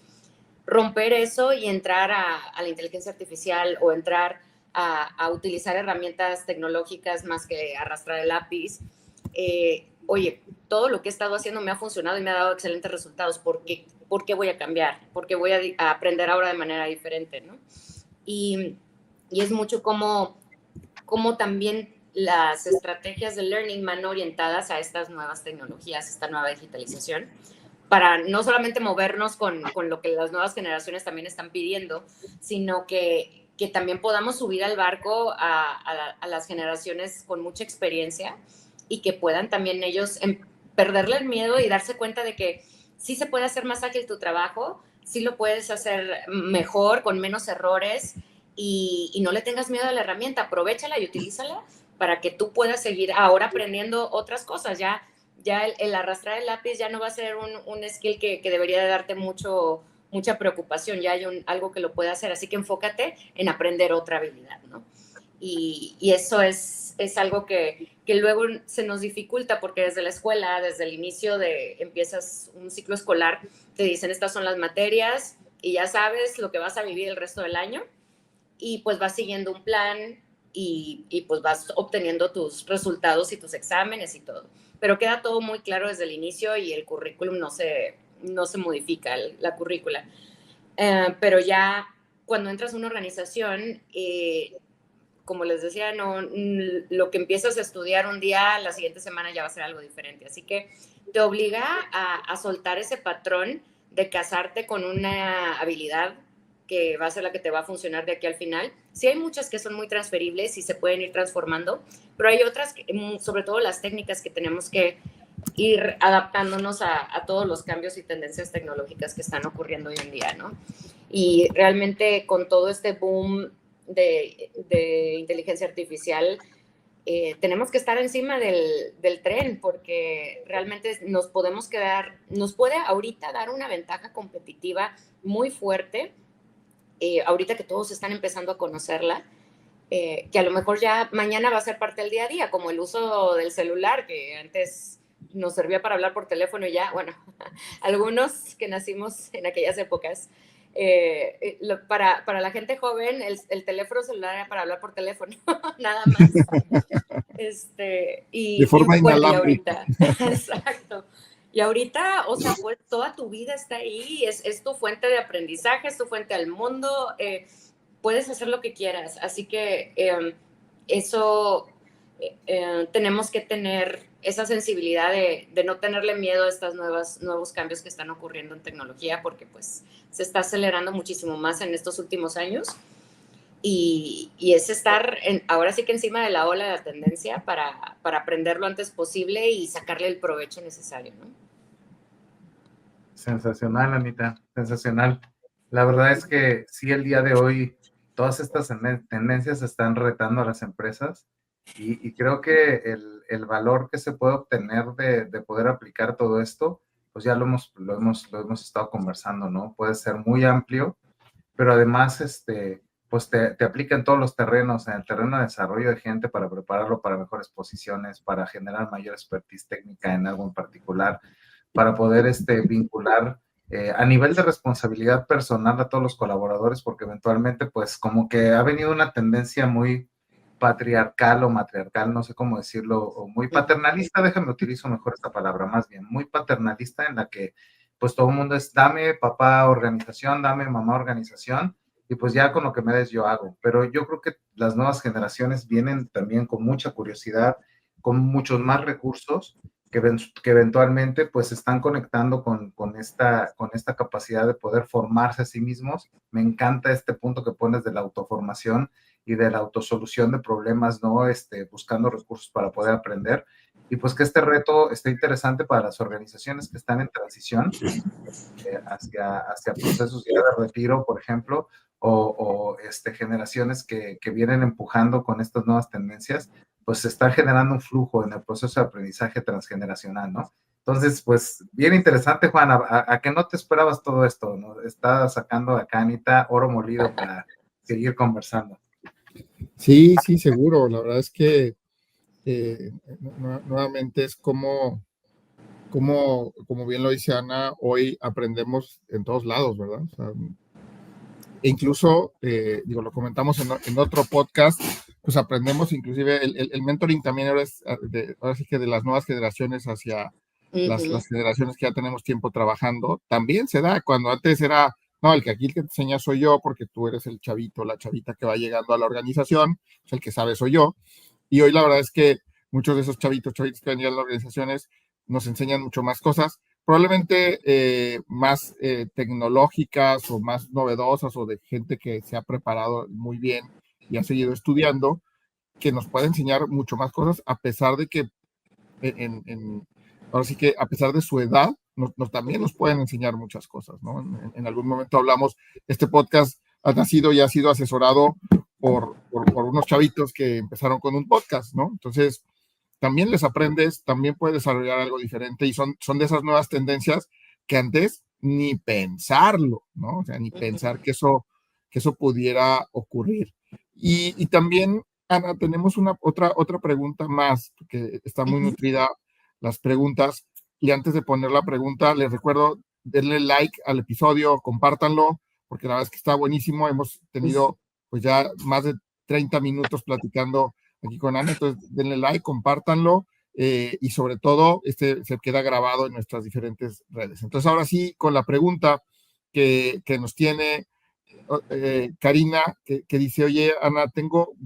romper eso y entrar a la inteligencia artificial o entrar a utilizar herramientas tecnológicas más que arrastrar el lápiz. Oye, todo lo que he estado haciendo me ha funcionado y me ha dado excelentes resultados. ¿Por qué voy a cambiar? ¿Por qué voy a aprender ahora de manera diferente? ¿No? Y es mucho como también las estrategias de learning van orientadas a estas nuevas tecnologías, esta nueva digitalización, para no solamente movernos con lo que las nuevas generaciones también están pidiendo, sino que también podamos subir al barco a las generaciones con mucha experiencia y que puedan también ellos perderle el miedo y darse cuenta de que sí se puede hacer más ágil tu trabajo, sí lo puedes hacer mejor, con menos errores, y no le tengas miedo a la herramienta, aprovéchala y utilízala para que tú puedas seguir ahora aprendiendo otras cosas. Ya el arrastrar el lápiz ya no va a ser un skill que debería de darte mucha preocupación, ya hay algo que lo puede hacer, así que enfócate en aprender otra habilidad, ¿no? Y eso es algo que luego se nos dificulta porque desde la escuela, desde el inicio empiezas un ciclo escolar, te dicen estas son las materias y ya sabes lo que vas a vivir el resto del año y pues vas siguiendo un plan y pues vas obteniendo tus resultados y tus exámenes y todo. Pero queda todo muy claro desde el inicio y el currículum no se modifica, la currícula. Pero ya cuando entras a una organización, como les decía, lo que empiezas a estudiar un día, la siguiente semana ya va a ser algo diferente. Así que te obliga a soltar ese patrón de casarte con una habilidad que va a ser la que te va a funcionar de aquí al final. Sí hay muchas que son muy transferibles y se pueden ir transformando, pero hay otras, sobre todo las técnicas, que tenemos que ir adaptándonos a todos los cambios y tendencias tecnológicas que están ocurriendo hoy en día, ¿no? Y realmente con todo este boom de inteligencia artificial, tenemos que estar encima del tren porque realmente nos puede ahorita dar una ventaja competitiva muy fuerte, ahorita que todos están empezando a conocerla, que a lo mejor ya mañana va a ser parte del día a día, como el uso del celular, que antes nos servía para hablar por teléfono y ya, bueno, algunos que nacimos en aquellas épocas, para la gente joven, el teléfono celular era para hablar por teléfono, nada más. De forma Bueno, y inalámbrica. ahorita, exacto. Y ahorita, o sea, pues toda tu vida está ahí, es tu fuente de aprendizaje, es tu fuente al mundo, puedes hacer lo que quieras. Así que eso tenemos que tener esa sensibilidad de no tenerle miedo a estos nuevos cambios que están ocurriendo en tecnología, porque pues se está acelerando muchísimo más en estos últimos años. Y es estar ahora sí que encima de la ola de la tendencia para aprender lo antes posible y sacarle el provecho necesario, ¿no? Sensacional, Anita, sensacional. La verdad es que sí, el día de hoy todas estas tendencias están retando a las empresas y creo que el valor que se puede obtener de poder aplicar todo esto, pues ya lo hemos estado conversando, ¿no? Puede ser muy amplio, pero además pues te aplica en todos los terrenos, en el terreno de desarrollo de gente para prepararlo para mejores posiciones, para generar mayor expertise técnica en algo en particular, para poder vincular a nivel de responsabilidad personal a todos los colaboradores, porque eventualmente pues como que ha venido una tendencia muy patriarcal o matriarcal, no sé cómo decirlo, o muy paternalista, déjame utilizo mejor esta palabra, más bien, muy paternalista, en la que pues todo el mundo es, dame papá organización, dame mamá organización, y pues ya con lo que me des yo hago. Pero yo creo que las nuevas generaciones vienen también con mucha curiosidad, con muchos más recursos, que eventualmente pues están conectando con esta capacidad de poder formarse a sí mismos. Me encanta este punto que pones de la autoformación y de la autosolución de problemas, ¿no? Buscando recursos para poder aprender. Y pues que este reto está interesante para las organizaciones que están en transición hacia procesos ya de retiro, por ejemplo, o generaciones que vienen empujando con estas nuevas tendencias, pues se está generando un flujo en el proceso de aprendizaje transgeneracional, ¿no? Entonces, pues, bien interesante, Juan, a que no te esperabas todo esto, ¿no? Está sacando acá, Anita, oro molido para seguir conversando. Sí, sí, seguro. La verdad es que nuevamente es como bien lo dice Ana, hoy aprendemos en todos lados, ¿verdad? O sea, e incluso, lo comentamos en otro podcast, pues aprendemos, inclusive el mentoring también ahora sí que de las nuevas generaciones hacia las generaciones que ya tenemos tiempo trabajando, también se da. Cuando antes era, no, el que aquí el que te enseña soy yo, porque tú eres el chavito, la chavita que va llegando a la organización, pues el que sabe soy yo. Y hoy la verdad es que muchos de esos chavitos que van a las organizaciones nos enseñan mucho más cosas, probablemente más tecnológicas o más novedosas, o de gente que se ha preparado muy bien y ha seguido estudiando, que nos puede enseñar mucho más cosas, a pesar de que ahora sí que a pesar de su edad, también nos pueden enseñar muchas cosas, ¿no? En algún momento hablamos, este podcast ha nacido y ha sido asesorado por unos chavitos que empezaron con un podcast, ¿no? Entonces, también les aprendes, también puedes desarrollar algo diferente, y son de esas nuevas tendencias que antes ni pensarlo, ¿no? O sea, ni pensar que eso pudiera ocurrir. Y también, Ana, tenemos otra pregunta más, que está muy nutrida las preguntas, y antes de poner la pregunta, les recuerdo, denle like al episodio, compártanlo, porque la verdad es que está buenísimo. Hemos tenido pues ya más de 30 minutos platicando aquí con Ana, entonces denle like, compártanlo, y sobre todo se queda grabado en nuestras diferentes redes. Entonces ahora sí, con la pregunta que nos tiene Karina, que dice, oye, Ana,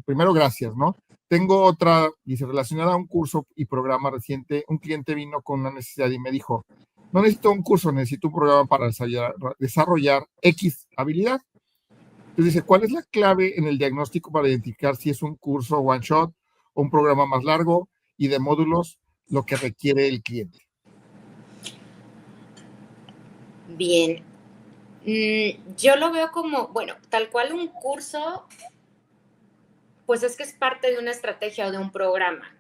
primero gracias, ¿no? Tengo otra, dice, relacionada a un curso y programa reciente, un cliente vino con una necesidad y me dijo, no necesito un curso, necesito un programa para desarrollar X habilidad. Entonces dice, ¿cuál es la clave en el diagnóstico para identificar si es un curso one shot o un programa más largo y de módulos lo que requiere el cliente? Bien. Yo lo veo como, bueno, tal cual un curso, pues es que es parte de una estrategia o de un programa.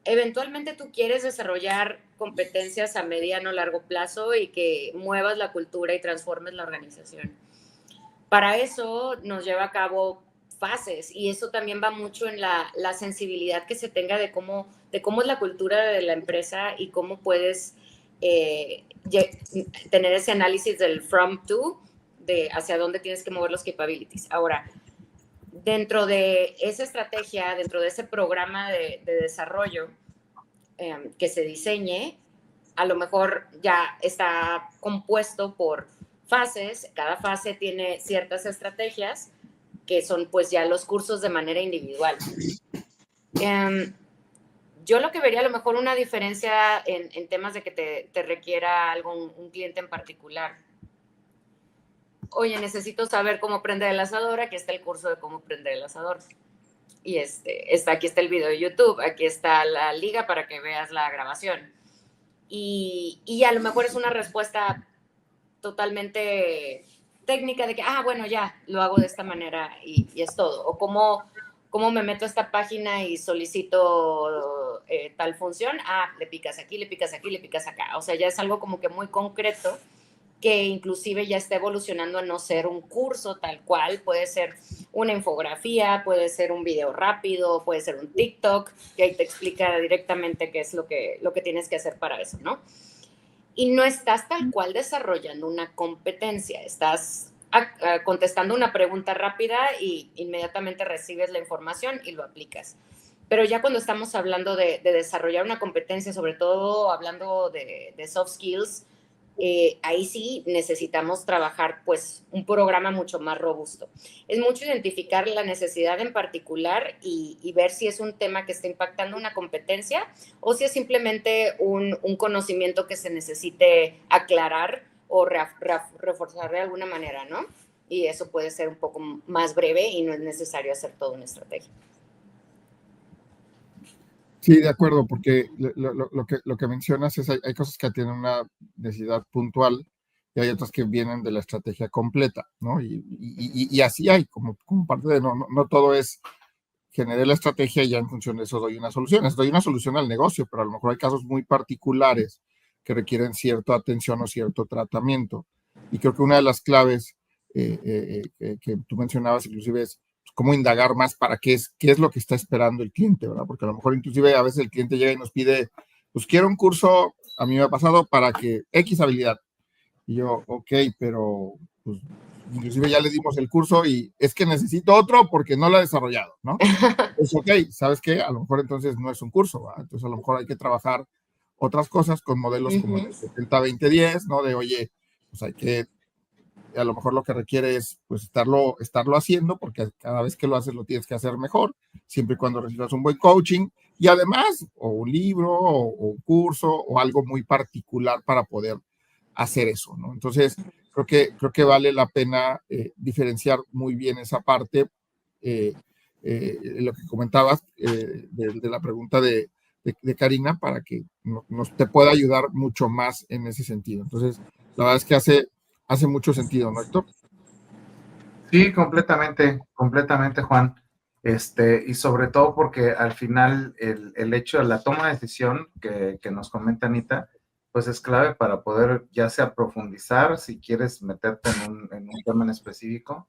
Eventualmente tú quieres desarrollar competencias a mediano o largo plazo y que muevas la cultura y transformes la organización. Para eso nos lleva a cabo fases, y eso también va mucho en la sensibilidad que se tenga de cómo es la cultura de la empresa y cómo puedes tener ese análisis del from to, de hacia dónde tienes que mover los capabilities. Ahora, dentro de esa estrategia, dentro de ese programa de desarrollo que se diseñe, a lo mejor ya está compuesto por fases. Cada fase tiene ciertas estrategias que son pues ya los cursos de manera individual. Yo lo que vería a lo mejor una diferencia en temas de que te requiera algo un cliente en particular. Oye, necesito saber cómo prender el asador, aquí está el curso de cómo prender el asador. Y aquí está el video de YouTube, aquí está la liga para que veas la grabación. Y a lo mejor es una respuesta totalmente técnica de que, bueno, ya, lo hago de esta manera y es todo. O cómo me meto a esta página y solicito tal función. Le picas aquí, le picas aquí, le picas acá. O sea, ya es algo como que muy concreto, que inclusive ya está evolucionando a no ser un curso tal cual. Puede ser una infografía, puede ser un video rápido, puede ser un TikTok, que ahí te explica directamente qué es lo que tienes que hacer para eso, ¿no? Y no estás tal cual desarrollando una competencia, estás contestando una pregunta rápida y inmediatamente recibes la información y lo aplicas. Pero ya cuando estamos hablando de desarrollar una competencia, sobre todo hablando de soft skills, ahí sí necesitamos trabajar pues un programa mucho más robusto. Es mucho identificar la necesidad en particular y ver si es un tema que está impactando una competencia o si es simplemente un conocimiento que se necesite aclarar o reforzar de alguna manera, ¿no? Y eso puede ser un poco más breve y no es necesario hacer toda una estrategia. Sí, de acuerdo, porque lo que mencionas es hay cosas que tienen una necesidad puntual y hay otras que vienen de la estrategia completa, ¿no? Y así hay, como parte de no todo es generar la estrategia y ya en función de eso doy una solución. Doy una solución al negocio, pero a lo mejor hay casos muy particulares que requieren cierta atención o cierto tratamiento. Y creo que una de las claves que tú mencionabas inclusive es cómo indagar más para qué es lo que está esperando el cliente, ¿verdad? Porque a lo mejor inclusive a veces el cliente llega y nos pide, pues quiero un curso, a mí me ha pasado, para que X habilidad. Y yo, ok, pero pues, inclusive ya le dimos el curso y es que necesito otro porque no lo ha desarrollado, ¿no? Pues ok, ¿sabes qué? A lo mejor entonces no es un curso, ¿verdad? Entonces a lo mejor hay que trabajar otras cosas con modelos como el 70-20-10, ¿no? De, oye, pues hay que, a lo mejor lo que requiere es pues estarlo haciendo, porque cada vez que lo haces lo tienes que hacer mejor, siempre y cuando recibas un buen coaching, y además, o un libro, o un curso, o algo muy particular para poder hacer eso, ¿no? Entonces, creo que vale la pena diferenciar muy bien esa parte, lo que comentabas de la pregunta de Karina, para que nos te pueda ayudar mucho más en ese sentido. Entonces, la verdad es que hace mucho sentido, ¿no, Héctor? Sí, completamente, Juan. Y sobre todo porque al final el hecho de la toma de decisión que nos comenta Anita, pues es clave para poder ya sea profundizar, si quieres meterte en un tema en específico,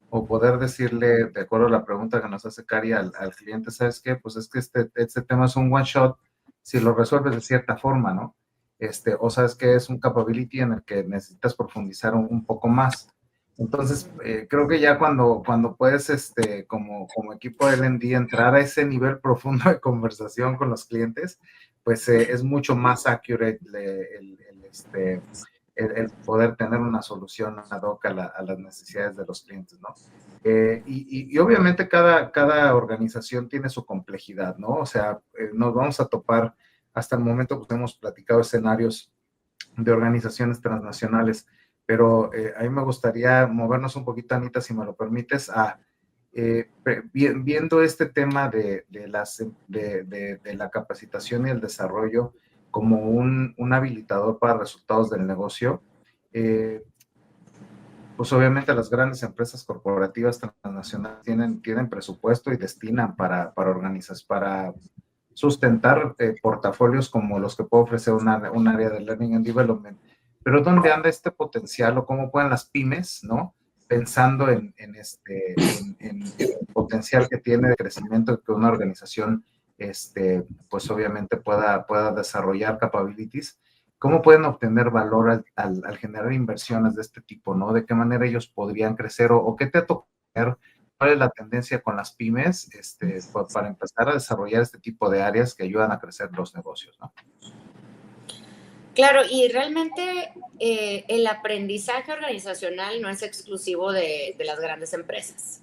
o poder decirle, de acuerdo a la pregunta que nos hace Cari al cliente, ¿sabes qué? Pues es que este tema es un one shot si lo resuelves de cierta forma, ¿no? O sabes que es un capability en el que necesitas profundizar un poco más. Entonces, creo que ya cuando puedes, como equipo de L&D, entrar a ese nivel profundo de conversación con los clientes, pues es mucho más accurate el poder tener una solución ad hoc a las necesidades de los clientes, ¿no? Y obviamente cada organización tiene su complejidad, ¿no? O sea, nos vamos a topar, hasta el momento pues hemos platicado escenarios de organizaciones transnacionales, pero a mí me gustaría movernos un poquito, Anita, si me lo permites, viendo este tema de la capacitación y el desarrollo como un habilitador para resultados del negocio. Pues obviamente las grandes empresas corporativas transnacionales tienen presupuesto y destinan para sustentar portafolios como los que puede ofrecer un área de Learning and Development. Pero ¿dónde anda este potencial o cómo pueden las pymes, ¿no? Pensando en el potencial que tiene de crecimiento que una organización, pues obviamente pueda desarrollar capabilities. ¿Cómo pueden obtener valor al generar inversiones de este tipo, ¿no? ¿De qué manera ellos podrían crecer o qué te toca ver? ¿Cuál es la tendencia con las pymes para empezar a desarrollar este tipo de áreas que ayudan a crecer los negocios, ¿no? Claro, y realmente el aprendizaje organizacional no es exclusivo de las grandes empresas.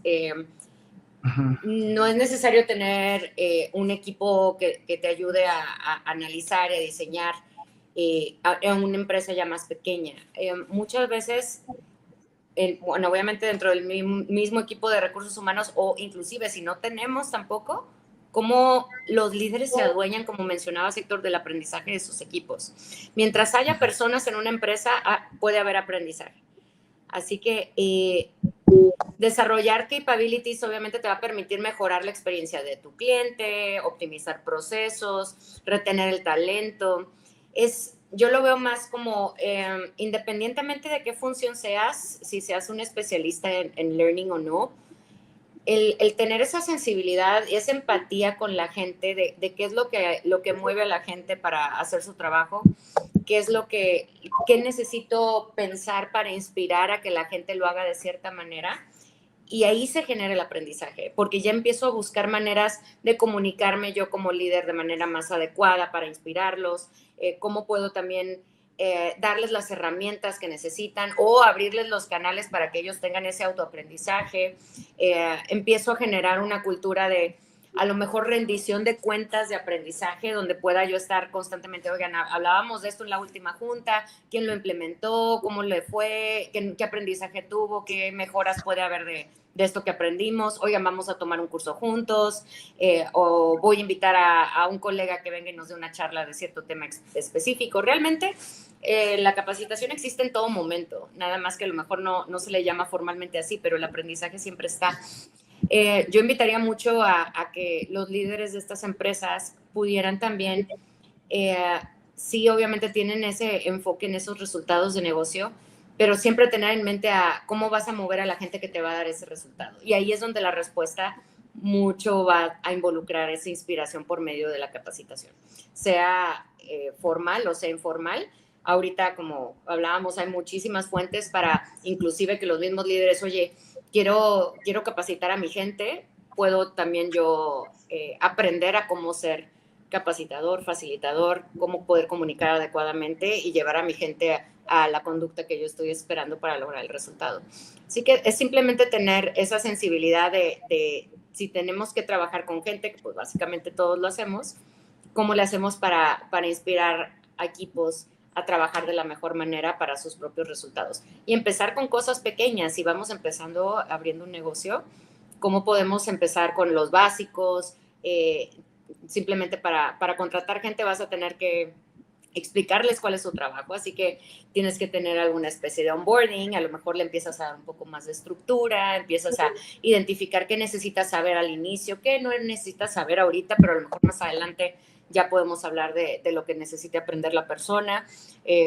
No es necesario tener un equipo que te ayude a analizar y a diseñar en una empresa ya más pequeña. Muchas veces, bueno, obviamente dentro del mismo equipo de recursos humanos o inclusive si no tenemos tampoco, cómo los líderes se adueñan, como mencionaba Héctor, del aprendizaje de sus equipos. Mientras haya personas en una empresa, puede haber aprendizaje. Así que desarrollar capabilities obviamente te va a permitir mejorar la experiencia de tu cliente, optimizar procesos, retener el talento. Yo lo veo más como, independientemente de qué función seas, si seas un especialista en learning o no, el tener esa sensibilidad y esa empatía con la gente de qué es lo que mueve a la gente para hacer su trabajo, qué necesito pensar para inspirar a que la gente lo haga de cierta manera. Y ahí se genera el aprendizaje, porque ya empiezo a buscar maneras de comunicarme yo como líder de manera más adecuada para inspirarlos, cómo puedo también darles las herramientas que necesitan o abrirles los canales para que ellos tengan ese autoaprendizaje. Empiezo a generar una cultura de, a lo mejor, rendición de cuentas de aprendizaje, donde pueda yo estar constantemente, oigan, hablábamos de esto en la última junta, quién lo implementó, cómo le fue, qué aprendizaje tuvo, qué mejoras puede haber de esto que aprendimos, oigan, vamos a tomar un curso juntos, o voy a invitar a un colega que venga y nos dé una charla de cierto tema específico. Realmente, la capacitación existe en todo momento, nada más que a lo mejor no se le llama formalmente así, pero el aprendizaje siempre está. Yo invitaría mucho a que los líderes de estas empresas pudieran también, sí, obviamente tienen ese enfoque en esos resultados de negocio, pero siempre tener en mente a cómo vas a mover a la gente que te va a dar ese resultado. Y ahí es donde la respuesta mucho va a involucrar esa inspiración por medio de la capacitación, sea formal o sea informal. Ahorita, como hablábamos, hay muchísimas fuentes para inclusive que los mismos líderes, oye, quiero capacitar a mi gente, puedo también yo aprender a cómo ser capacitador, facilitador, cómo poder comunicar adecuadamente y llevar a mi gente a la conducta que yo estoy esperando para lograr el resultado. Así que es simplemente tener esa sensibilidad de si tenemos que trabajar con gente, que pues básicamente todos lo hacemos, cómo le hacemos para inspirar a equipos a trabajar de la mejor manera para sus propios resultados. Y empezar con cosas pequeñas. Si vamos empezando abriendo un negocio, ¿cómo podemos empezar con los básicos? Simplemente para contratar gente vas a tener que explicarles cuál es su trabajo, así que tienes que tener alguna especie de onboarding, a lo mejor le empiezas a dar un poco más de estructura, empiezas a identificar qué necesitas saber al inicio, qué no necesitas saber ahorita, pero a lo mejor más adelante ya podemos hablar de lo que necesite aprender la persona,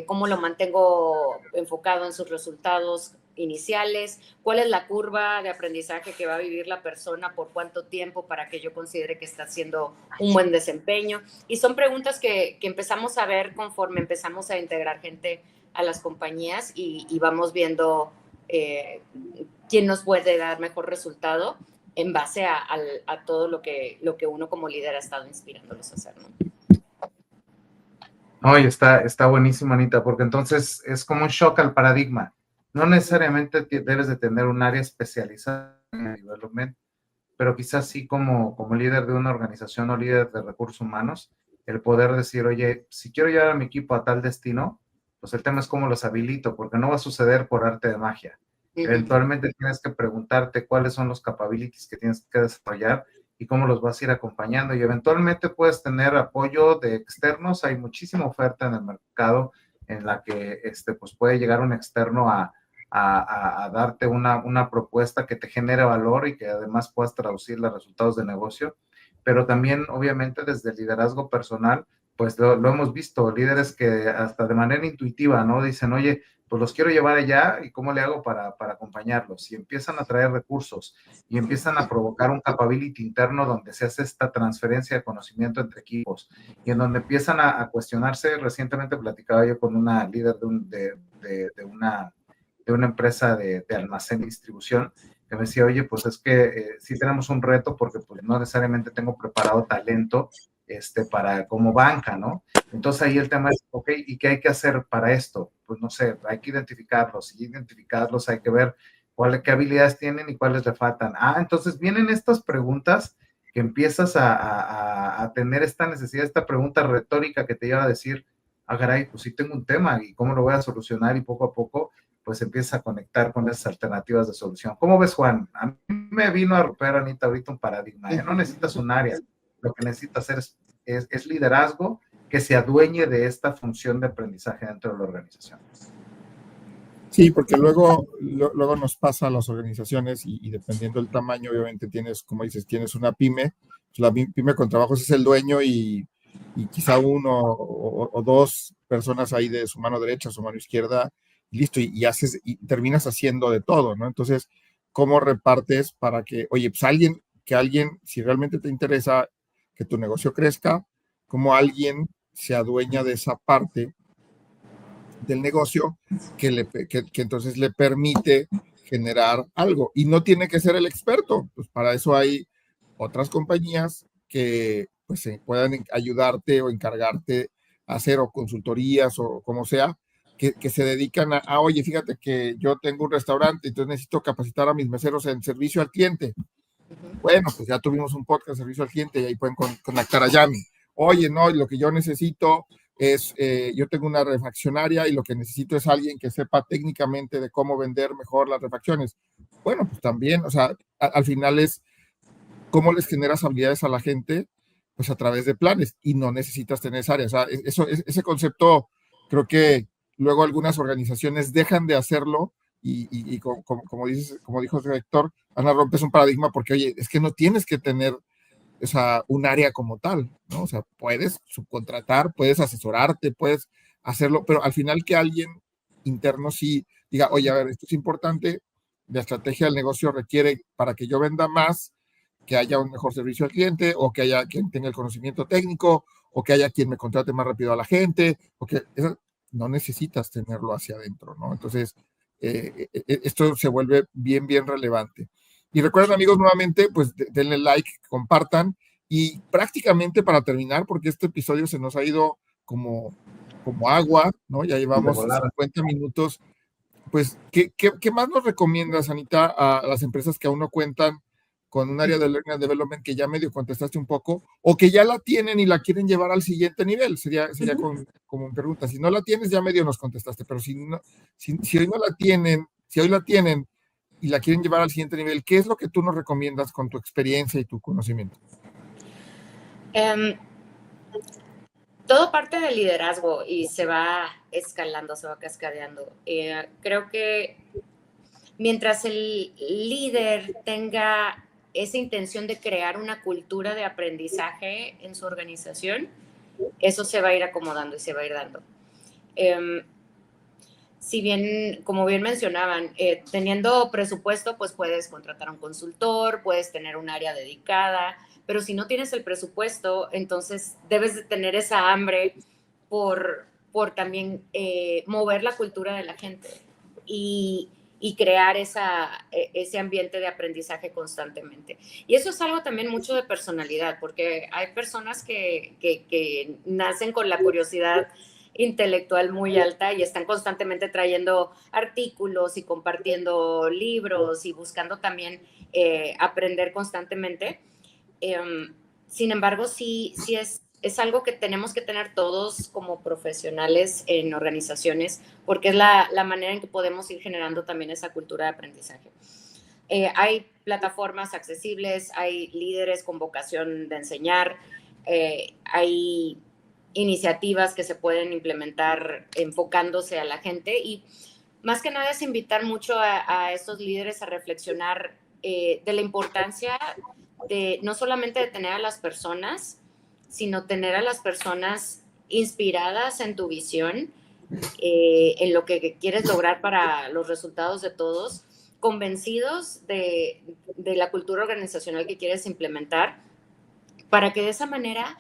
cómo lo mantengo enfocado en sus resultados iniciales, cuál es la curva de aprendizaje que va a vivir la persona, por cuánto tiempo para que yo considere que está haciendo un buen desempeño. Y son preguntas que empezamos a ver conforme empezamos a integrar gente a las compañías y vamos viendo quién nos puede dar mejor resultado en base a todo lo que uno como líder ha estado inspirándolos a hacer, ¿no? Oye, está buenísimo, Anita, porque entonces es como un shock al paradigma. No necesariamente debes de tener un área especializada en el development, pero quizás sí como líder de una organización o líder de recursos humanos, el poder decir, oye, si quiero llevar a mi equipo a tal destino, pues el tema es cómo los habilito, porque no va a suceder por arte de magia. Eventualmente tienes que preguntarte cuáles son los capabilities que tienes que desarrollar y cómo los vas a ir acompañando. Y eventualmente puedes tener apoyo de externos. Hay muchísima oferta en el mercado en la que pues puede llegar un externo a darte una propuesta que te genere valor y que además puedas traducir los resultados de negocio. Pero también, obviamente, desde el liderazgo personal, pues lo hemos visto, líderes que hasta de manera intuitiva, ¿no? Dicen, oye, pues los quiero llevar allá y cómo le hago para acompañarlos. Y empiezan a traer recursos y empiezan a provocar un capability interno donde se hace esta transferencia de conocimiento entre equipos y en donde empiezan a cuestionarse. Recientemente platicaba yo con una líder de una empresa de almacén y distribución que me decía, oye, pues es que sí tenemos un reto porque pues no necesariamente tengo preparado talento para como banca, ¿no? Entonces ahí el tema es, ok, ¿y qué hay que hacer para esto? Pues no sé, hay que identificarlos y identificarlos hay que ver qué habilidades tienen y cuáles le faltan. Entonces vienen estas preguntas que empiezas a tener esta necesidad, esta pregunta retórica que te lleva a decir, caray, pues sí tengo un tema y cómo lo voy a solucionar y poco a poco pues empieza a conectar con esas alternativas de solución. ¿Cómo ves, Juan? A mí me vino a romper, Anita, ahorita un paradigma. No necesitas un área, lo que necesitas hacer es liderazgo que se adueñe de esta función de aprendizaje dentro de la organización. Sí, porque luego nos pasa a las organizaciones y dependiendo del tamaño, obviamente tienes, como dices, tienes una pyme, pues la pyme con trabajos es el dueño y quizá uno o dos personas ahí de su mano derecha, su mano izquierda, y listo, y terminas haciendo de todo, ¿no? Entonces, ¿cómo repartes para que, oye, pues alguien, si realmente te interesa que tu negocio crezca, como alguien se adueña de esa parte del negocio que entonces le permite generar algo? Y no tiene que ser el experto, pues para eso hay otras compañías que pues puedan ayudarte o encargarte hacer o consultorías o como sea, que se dedican oye, fíjate que yo tengo un restaurante, entonces necesito capacitar a mis meseros en servicio al cliente. Bueno, pues ya tuvimos un podcast de servicio al cliente y ahí pueden contactar a Yami. Oye, no, lo que yo necesito es, yo tengo una refaccionaria y lo que necesito es alguien que sepa técnicamente de cómo vender mejor las refacciones. Bueno, pues también, o sea, al final es cómo les generas habilidades a la gente, pues a través de planes, y no necesitas tener esa área. O sea, ese concepto, creo que luego algunas organizaciones dejan de hacerlo y como dijo el director, Ana, rompes un paradigma porque, oye, es que no tienes que tener un área como tal, ¿no? O sea, puedes subcontratar, puedes asesorarte, puedes hacerlo, pero al final que alguien interno sí diga, oye, a ver, esto es importante, la estrategia del negocio requiere para que yo venda más, que haya un mejor servicio al cliente, o que haya quien tenga el conocimiento técnico, o que haya quien me contrate más rápido a la gente, o que no necesitas tenerlo hacia adentro, ¿no? Entonces, esto se vuelve bien, bien relevante. Y recuerden, amigos, nuevamente, pues denle like, compartan, y prácticamente para terminar, porque este episodio se nos ha ido como agua, ¿no? Ya llevamos 50 minutos. Pues, ¿qué más nos recomiendas, Anita, a las empresas que aún no cuentan con un área de Learning and Development, que ya medio contestaste un poco, o que ya la tienen y la quieren llevar al siguiente nivel? Sería como una pregunta. Si no la tienes, ya medio nos contestaste, pero si hoy no la tienen, si hoy la tienen y la quieren llevar al siguiente nivel, ¿qué es lo que tú nos recomiendas con tu experiencia y tu conocimiento? Todo parte del liderazgo y se va escalando, se va cascadeando. Creo que mientras el líder tenga esa intención de crear una cultura de aprendizaje en su organización, eso se va a ir acomodando y se va a ir dando. Si bien, como bien mencionaban, teniendo presupuesto, pues puedes contratar a un consultor, puedes tener un área dedicada, pero si no tienes el presupuesto, entonces debes de tener esa hambre por también mover la cultura de la gente y crear ese ambiente de aprendizaje constantemente. Y eso es algo también mucho de personalidad, porque hay personas que nacen con la curiosidad intelectual muy alta y están constantemente trayendo artículos y compartiendo libros y buscando también aprender constantemente. Sin embargo, sí es algo que tenemos que tener todos como profesionales en organizaciones, porque es la manera en que podemos ir generando también esa cultura de aprendizaje. Hay plataformas accesibles, hay líderes con vocación de enseñar, hay iniciativas que se pueden implementar enfocándose a la gente, y más que nada es invitar mucho a estos líderes a reflexionar de la importancia de no solamente de tener a las personas, sino tener a las personas inspiradas en tu visión, en lo que quieres lograr para los resultados de todos, convencidos de la cultura organizacional que quieres implementar, para que de esa manera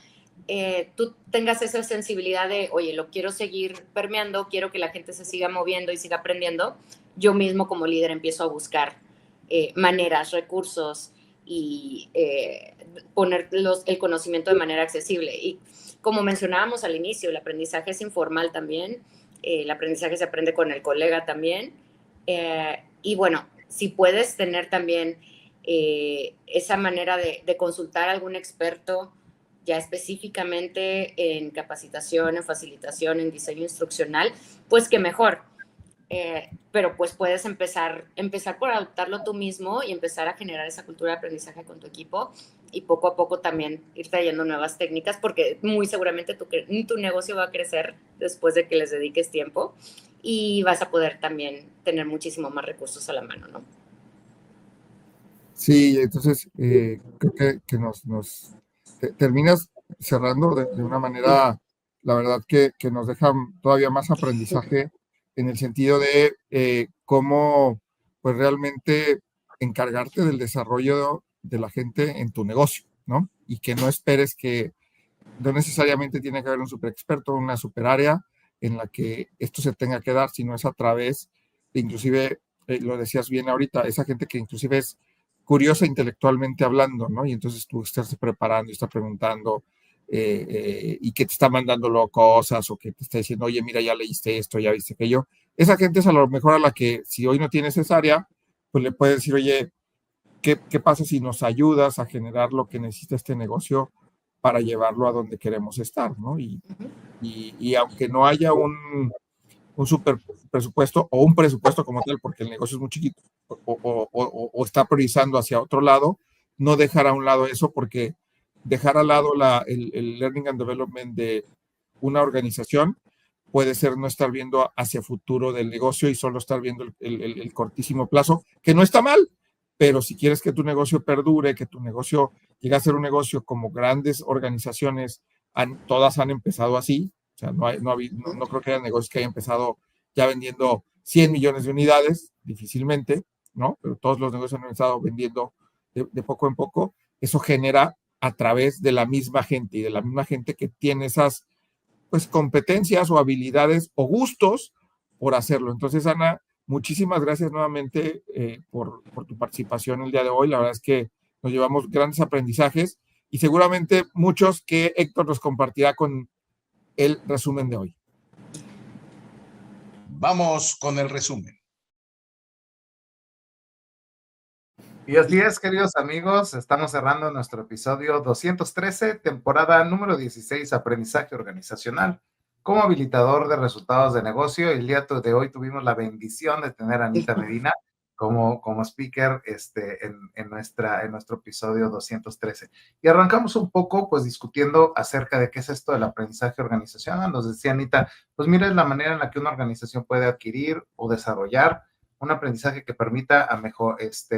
tú tengas esa sensibilidad de, oye, lo quiero seguir permeando, quiero que la gente se siga moviendo y siga aprendiendo. Yo mismo como líder empiezo a buscar maneras, recursos y poner el conocimiento de manera accesible. Y como mencionábamos al inicio, el aprendizaje es informal también, el aprendizaje se aprende con el colega también. Y bueno, si puedes tener también esa manera de consultar a algún experto ya específicamente en capacitación, en facilitación, en diseño instruccional, pues que mejor. Pero pues puedes empezar por adoptarlo tú mismo y empezar a generar esa cultura de aprendizaje con tu equipo, y poco a poco también ir trayendo nuevas técnicas, porque muy seguramente tu negocio va a crecer después de que les dediques tiempo, y vas a poder también tener muchísimo más recursos a la mano, ¿no? Sí, entonces creo que nos terminas cerrando de una manera, la verdad que nos deja todavía más aprendizaje, en el sentido de cómo pues realmente encargarte del desarrollo de la gente en tu negocio, ¿no? Y que no esperes que no necesariamente tiene que haber un super experto, una super área en la que esto se tenga que dar, sino es a través de, inclusive, lo decías bien ahorita, esa gente que inclusive es curiosa intelectualmente hablando, ¿no? Y entonces tú estás preparando y estás preguntando, y que te está mandando cosas o que te está diciendo, oye, mira, ya leíste esto, ya viste aquello. Esa gente es a lo mejor a la que, si hoy no tienes esa área, pues le puedes decir, oye, ¿qué pasa si nos ayudas a generar lo que necesita este negocio para llevarlo a donde queremos estar, ¿no? Y aunque no haya un super presupuesto o un presupuesto como tal, porque el negocio es muy chiquito o está priorizando hacia otro lado, no dejar a un lado eso, porque dejar al lado el learning and development de una organización puede ser no estar viendo hacia futuro del negocio y solo estar viendo el cortísimo plazo, que no está mal, pero si quieres que tu negocio perdure, que tu negocio llegue a ser un negocio como grandes organizaciones, todas han empezado así. O sea, no creo que haya negocios que hayan empezado ya vendiendo 100 millones de unidades, difícilmente, ¿no? Pero todos los negocios han empezado vendiendo de poco en poco. Eso genera a través de la misma gente y de la misma gente que tiene esas pues competencias o habilidades o gustos por hacerlo. Entonces, Ana, muchísimas gracias nuevamente por tu participación el día de hoy. La verdad es que nos llevamos grandes aprendizajes y seguramente muchos que Héctor nos compartirá con el resumen de hoy. Vamos con el resumen. Y así es, queridos amigos, estamos cerrando nuestro episodio 213, temporada número 16, aprendizaje organizacional. Como habilitador de resultados de negocio, el día de hoy tuvimos la bendición de tener a Anita Medina como speaker en nuestro episodio 213. Y arrancamos un poco pues discutiendo acerca de qué es esto del aprendizaje organizacional. Nos decía Anita, pues mira, es la manera en la que una organización puede adquirir o desarrollar un aprendizaje que permita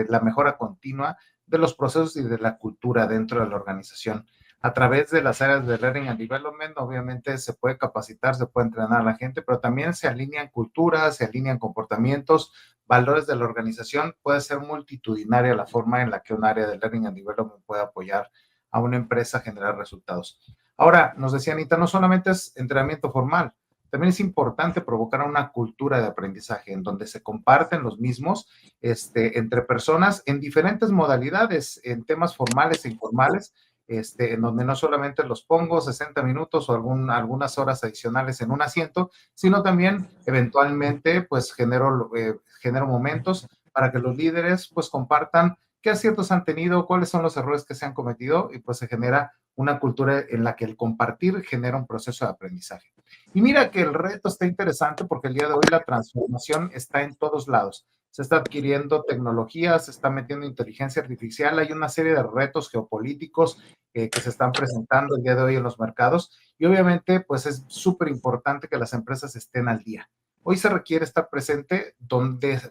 la mejora continua de los procesos y de la cultura dentro de la organización. A través de las áreas de Learning and Development, obviamente se puede capacitar, se puede entrenar a la gente, pero también se alinean culturas, se alinean comportamientos, valores de la organización. Puede ser multitudinaria la forma en la que un área de Learning and Development puede apoyar a una empresa a generar resultados. Ahora, nos decía Anita, no solamente es entrenamiento formal, también es importante provocar una cultura de aprendizaje en donde se comparten los mismos entre personas en diferentes modalidades, en temas formales e informales, en donde no solamente los pongo 60 minutos o algunas horas adicionales en un asiento, sino también eventualmente pues genero momentos para que los líderes pues compartan qué aciertos han tenido, cuáles son los errores que se han cometido y pues se genera una cultura en la que el compartir genera un proceso de aprendizaje. Y mira que el reto está interesante porque el día de hoy la transformación está en todos lados. Se está adquiriendo tecnología, se está metiendo inteligencia artificial, hay una serie de retos geopolíticos que se están presentando el día de hoy en los mercados y obviamente pues es súper importante que las empresas estén al día. Hoy se requiere estar presente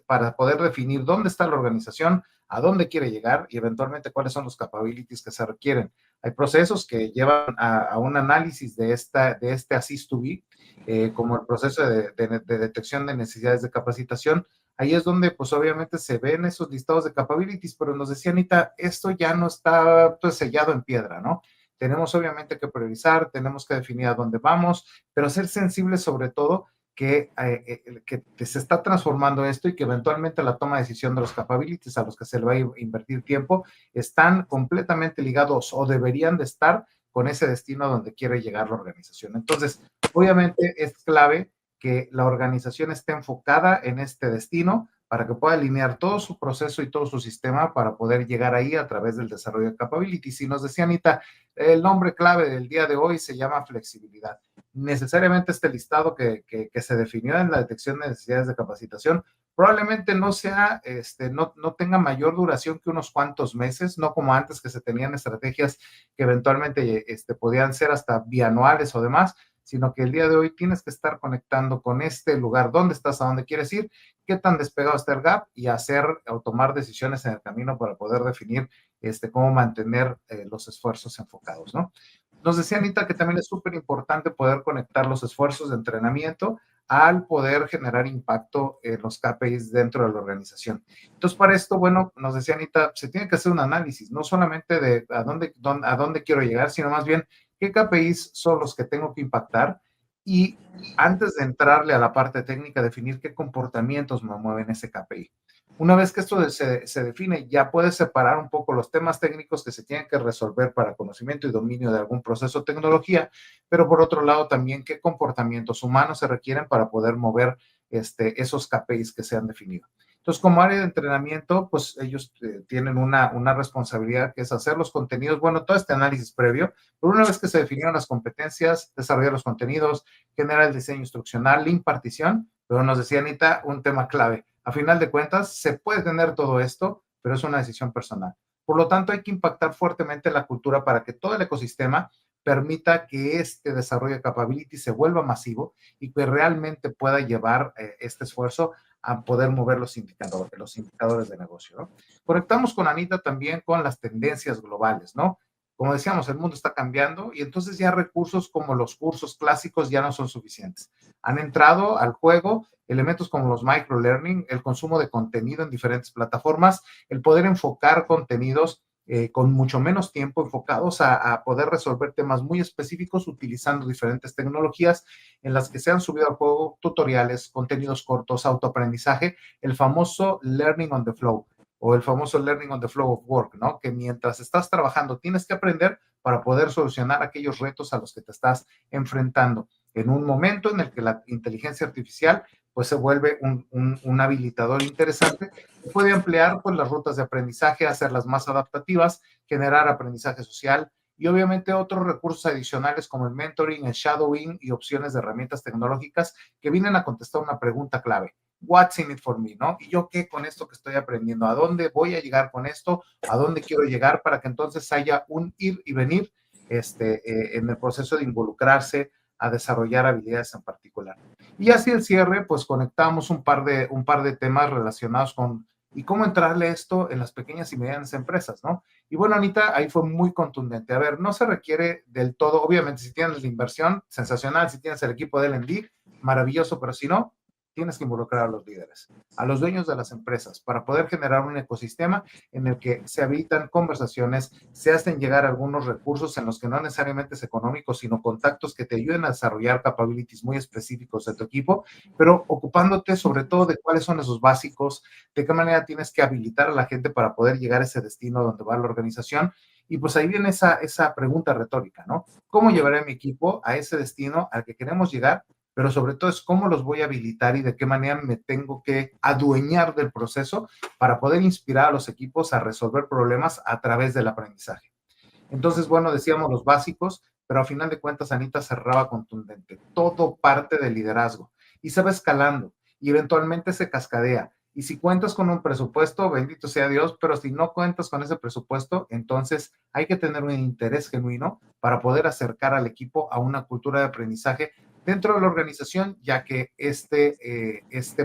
para poder definir dónde está la organización, a dónde quiere llegar y eventualmente cuáles son los capabilities que se requieren. Hay procesos que llevan a un análisis de este Assist to Be, como el proceso de detección de necesidades de capacitación. Ahí es donde, pues, obviamente se ven esos listados de capabilities, pero nos decía Anita, esto ya no está pues, sellado en piedra, ¿no? Tenemos, obviamente, que priorizar, tenemos que definir a dónde vamos, pero ser sensibles sobre todo que se está transformando esto y que eventualmente la toma de decisión de los capabilities a los que se le va a invertir tiempo están completamente ligados o deberían de estar con ese destino a donde quiere llegar la organización. Entonces, obviamente es clave que la organización esté enfocada en este destino para que pueda alinear todo su proceso y todo su sistema para poder llegar ahí a través del desarrollo de capabilities. Y nos decía Anita, el nombre clave del día de hoy se llama flexibilidad. Necesariamente este listado que se definió en la detección de necesidades de capacitación probablemente no sea, no tenga mayor duración que unos cuantos meses, no como antes que se tenían estrategias que eventualmente podían ser hasta bianuales o demás, sino que el día de hoy tienes que estar conectando con este lugar, dónde estás, a dónde quieres ir, qué tan despegado está el gap y hacer o tomar decisiones en el camino para poder definir cómo mantener los esfuerzos enfocados, ¿no? Nos decía Anita que también es súper importante poder conectar los esfuerzos de entrenamiento al poder generar impacto en los KPIs dentro de la organización. Entonces, para esto, bueno, nos decía Anita, se tiene que hacer un análisis, no solamente de a dónde quiero llegar, sino más bien qué KPIs son los que tengo que impactar y antes de entrarle a la parte técnica, definir qué comportamientos me mueven ese KPI. Una vez que esto se define, ya puedes separar un poco los temas técnicos que se tienen que resolver para conocimiento y dominio de algún proceso o tecnología, pero por otro lado también qué comportamientos humanos se requieren para poder mover esos KPIs que se han definido. Entonces, como área de entrenamiento, pues ellos tienen una responsabilidad que es hacer los contenidos, bueno, todo este análisis previo, pero una vez que se definieron las competencias, desarrollar los contenidos, generar el diseño instruccional, la impartición, pero nos decía Anita, un tema clave. A final de cuentas, se puede tener todo esto, pero es una decisión personal. Por lo tanto, hay que impactar fuertemente la cultura para que todo el ecosistema permita que este desarrollo de capability se vuelva masivo y que realmente pueda llevar este esfuerzo a poder mover los indicadores de negocio, ¿no? Conectamos con Anita también con las tendencias globales, ¿no? Como decíamos, el mundo está cambiando y entonces ya recursos como los cursos clásicos ya no son suficientes. Han entrado al juego elementos como los microlearning, el consumo de contenido en diferentes plataformas, el poder enfocar contenidos con mucho menos tiempo enfocados a poder resolver temas muy específicos utilizando diferentes tecnologías en las que se han subido al juego tutoriales, contenidos cortos, autoaprendizaje, el famoso learning on the flow o el famoso learning on the flow of work, ¿no? Que mientras estás trabajando tienes que aprender para poder solucionar aquellos retos a los que te estás enfrentando en un momento en el que la inteligencia artificial pues se vuelve un habilitador interesante que puede ampliar pues las rutas de aprendizaje, hacerlas más adaptativas, generar aprendizaje social y obviamente otros recursos adicionales como el mentoring, el shadowing y opciones de herramientas tecnológicas que vienen a contestar una pregunta clave. What's in it for me, ¿no? ¿Y yo qué con esto que estoy aprendiendo? ¿A dónde voy a llegar con esto? ¿A dónde quiero llegar para que entonces haya un ir y venir en el proceso de involucrarse a desarrollar habilidades en particular? Y así el cierre, pues conectamos un par de temas relacionados con y cómo entrarle esto en las pequeñas y medianas empresas, ¿no? Y bueno, Anita, ahí fue muy contundente. A ver, no se requiere del todo, obviamente, si tienes la inversión, sensacional, si tienes el equipo de L&D, maravilloso, pero si no, tienes que involucrar a los líderes, a los dueños de las empresas, para poder generar un ecosistema en el que se habilitan conversaciones, se hacen llegar algunos recursos en los que no necesariamente es económico, sino contactos que te ayuden a desarrollar capabilities muy específicos de tu equipo, pero ocupándote sobre todo de cuáles son esos básicos, de qué manera tienes que habilitar a la gente para poder llegar a ese destino donde va la organización. Y pues ahí viene esa pregunta retórica, ¿no? ¿Cómo llevaré a mi equipo a ese destino al que queremos llegar? Pero sobre todo es cómo los voy a habilitar y de qué manera me tengo que adueñar del proceso para poder inspirar a los equipos a resolver problemas a través del aprendizaje. Entonces, bueno, decíamos los básicos, pero al final de cuentas Anita cerraba contundente. Todo parte del liderazgo y se va escalando y eventualmente se cascadea. Y si cuentas con un presupuesto, bendito sea Dios, pero si no cuentas con ese presupuesto, entonces hay que tener un interés genuino para poder acercar al equipo a una cultura de aprendizaje dentro de la organización, ya que este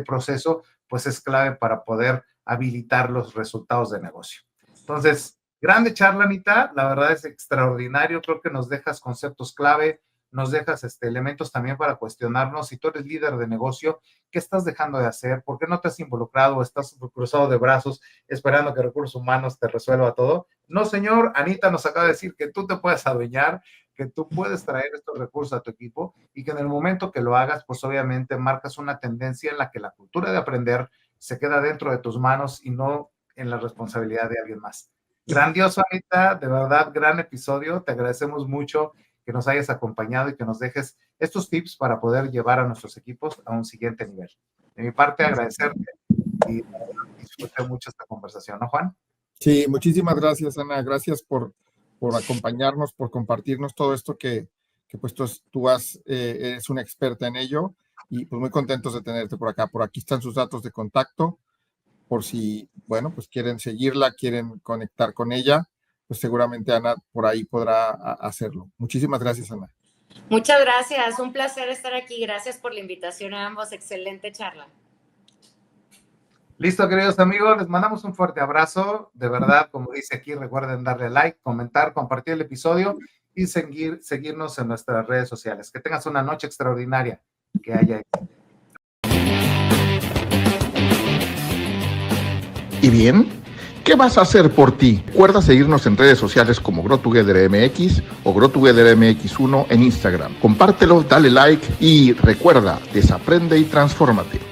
proceso pues es clave para poder habilitar los resultados de negocio. Entonces, grande charla, Anita, la verdad es extraordinario, creo que nos dejas conceptos clave, nos dejas elementos también para cuestionarnos. Si tú eres líder de negocio, ¿qué estás dejando de hacer? ¿Por qué no te has involucrado? ¿Estás cruzado de brazos esperando que recursos humanos te resuelva todo? No, señor, Anita nos acaba de decir que tú te puedes adueñar, que tú puedes traer estos recursos a tu equipo y que en el momento que lo hagas, pues obviamente marcas una tendencia en la que la cultura de aprender se queda dentro de tus manos y no en la responsabilidad de alguien más. Grandioso, Anita, de verdad, gran episodio. Te agradecemos mucho que nos hayas acompañado y que nos dejes estos tips para poder llevar a nuestros equipos a un siguiente nivel. De mi parte, agradecerte y disfruté mucho esta conversación, ¿no, Juan? Sí, muchísimas gracias, Ana. Gracias por acompañarnos, por compartirnos todo esto que pues tú eres una experta en ello y pues muy contentos de tenerte por acá. Por aquí están sus datos de contacto, por si, bueno, pues quieren seguirla, quieren conectar con ella, pues seguramente Ana por ahí podrá hacerlo. Muchísimas gracias, Ana. Muchas gracias, un placer estar aquí. Gracias por la invitación a ambos, excelente charla. Listo, queridos amigos, les mandamos un fuerte abrazo. De verdad, como dice aquí, recuerden darle like, comentar, compartir el episodio y seguirnos en nuestras redes sociales. Que tengas una noche extraordinaria. Que haya. ¿Y bien? ¿Qué vas a hacer por ti? Recuerda seguirnos en redes sociales como GrowTogetherMX o GrowTogetherMX1 en Instagram. Compártelo, dale like y recuerda, desaprende y transfórmate.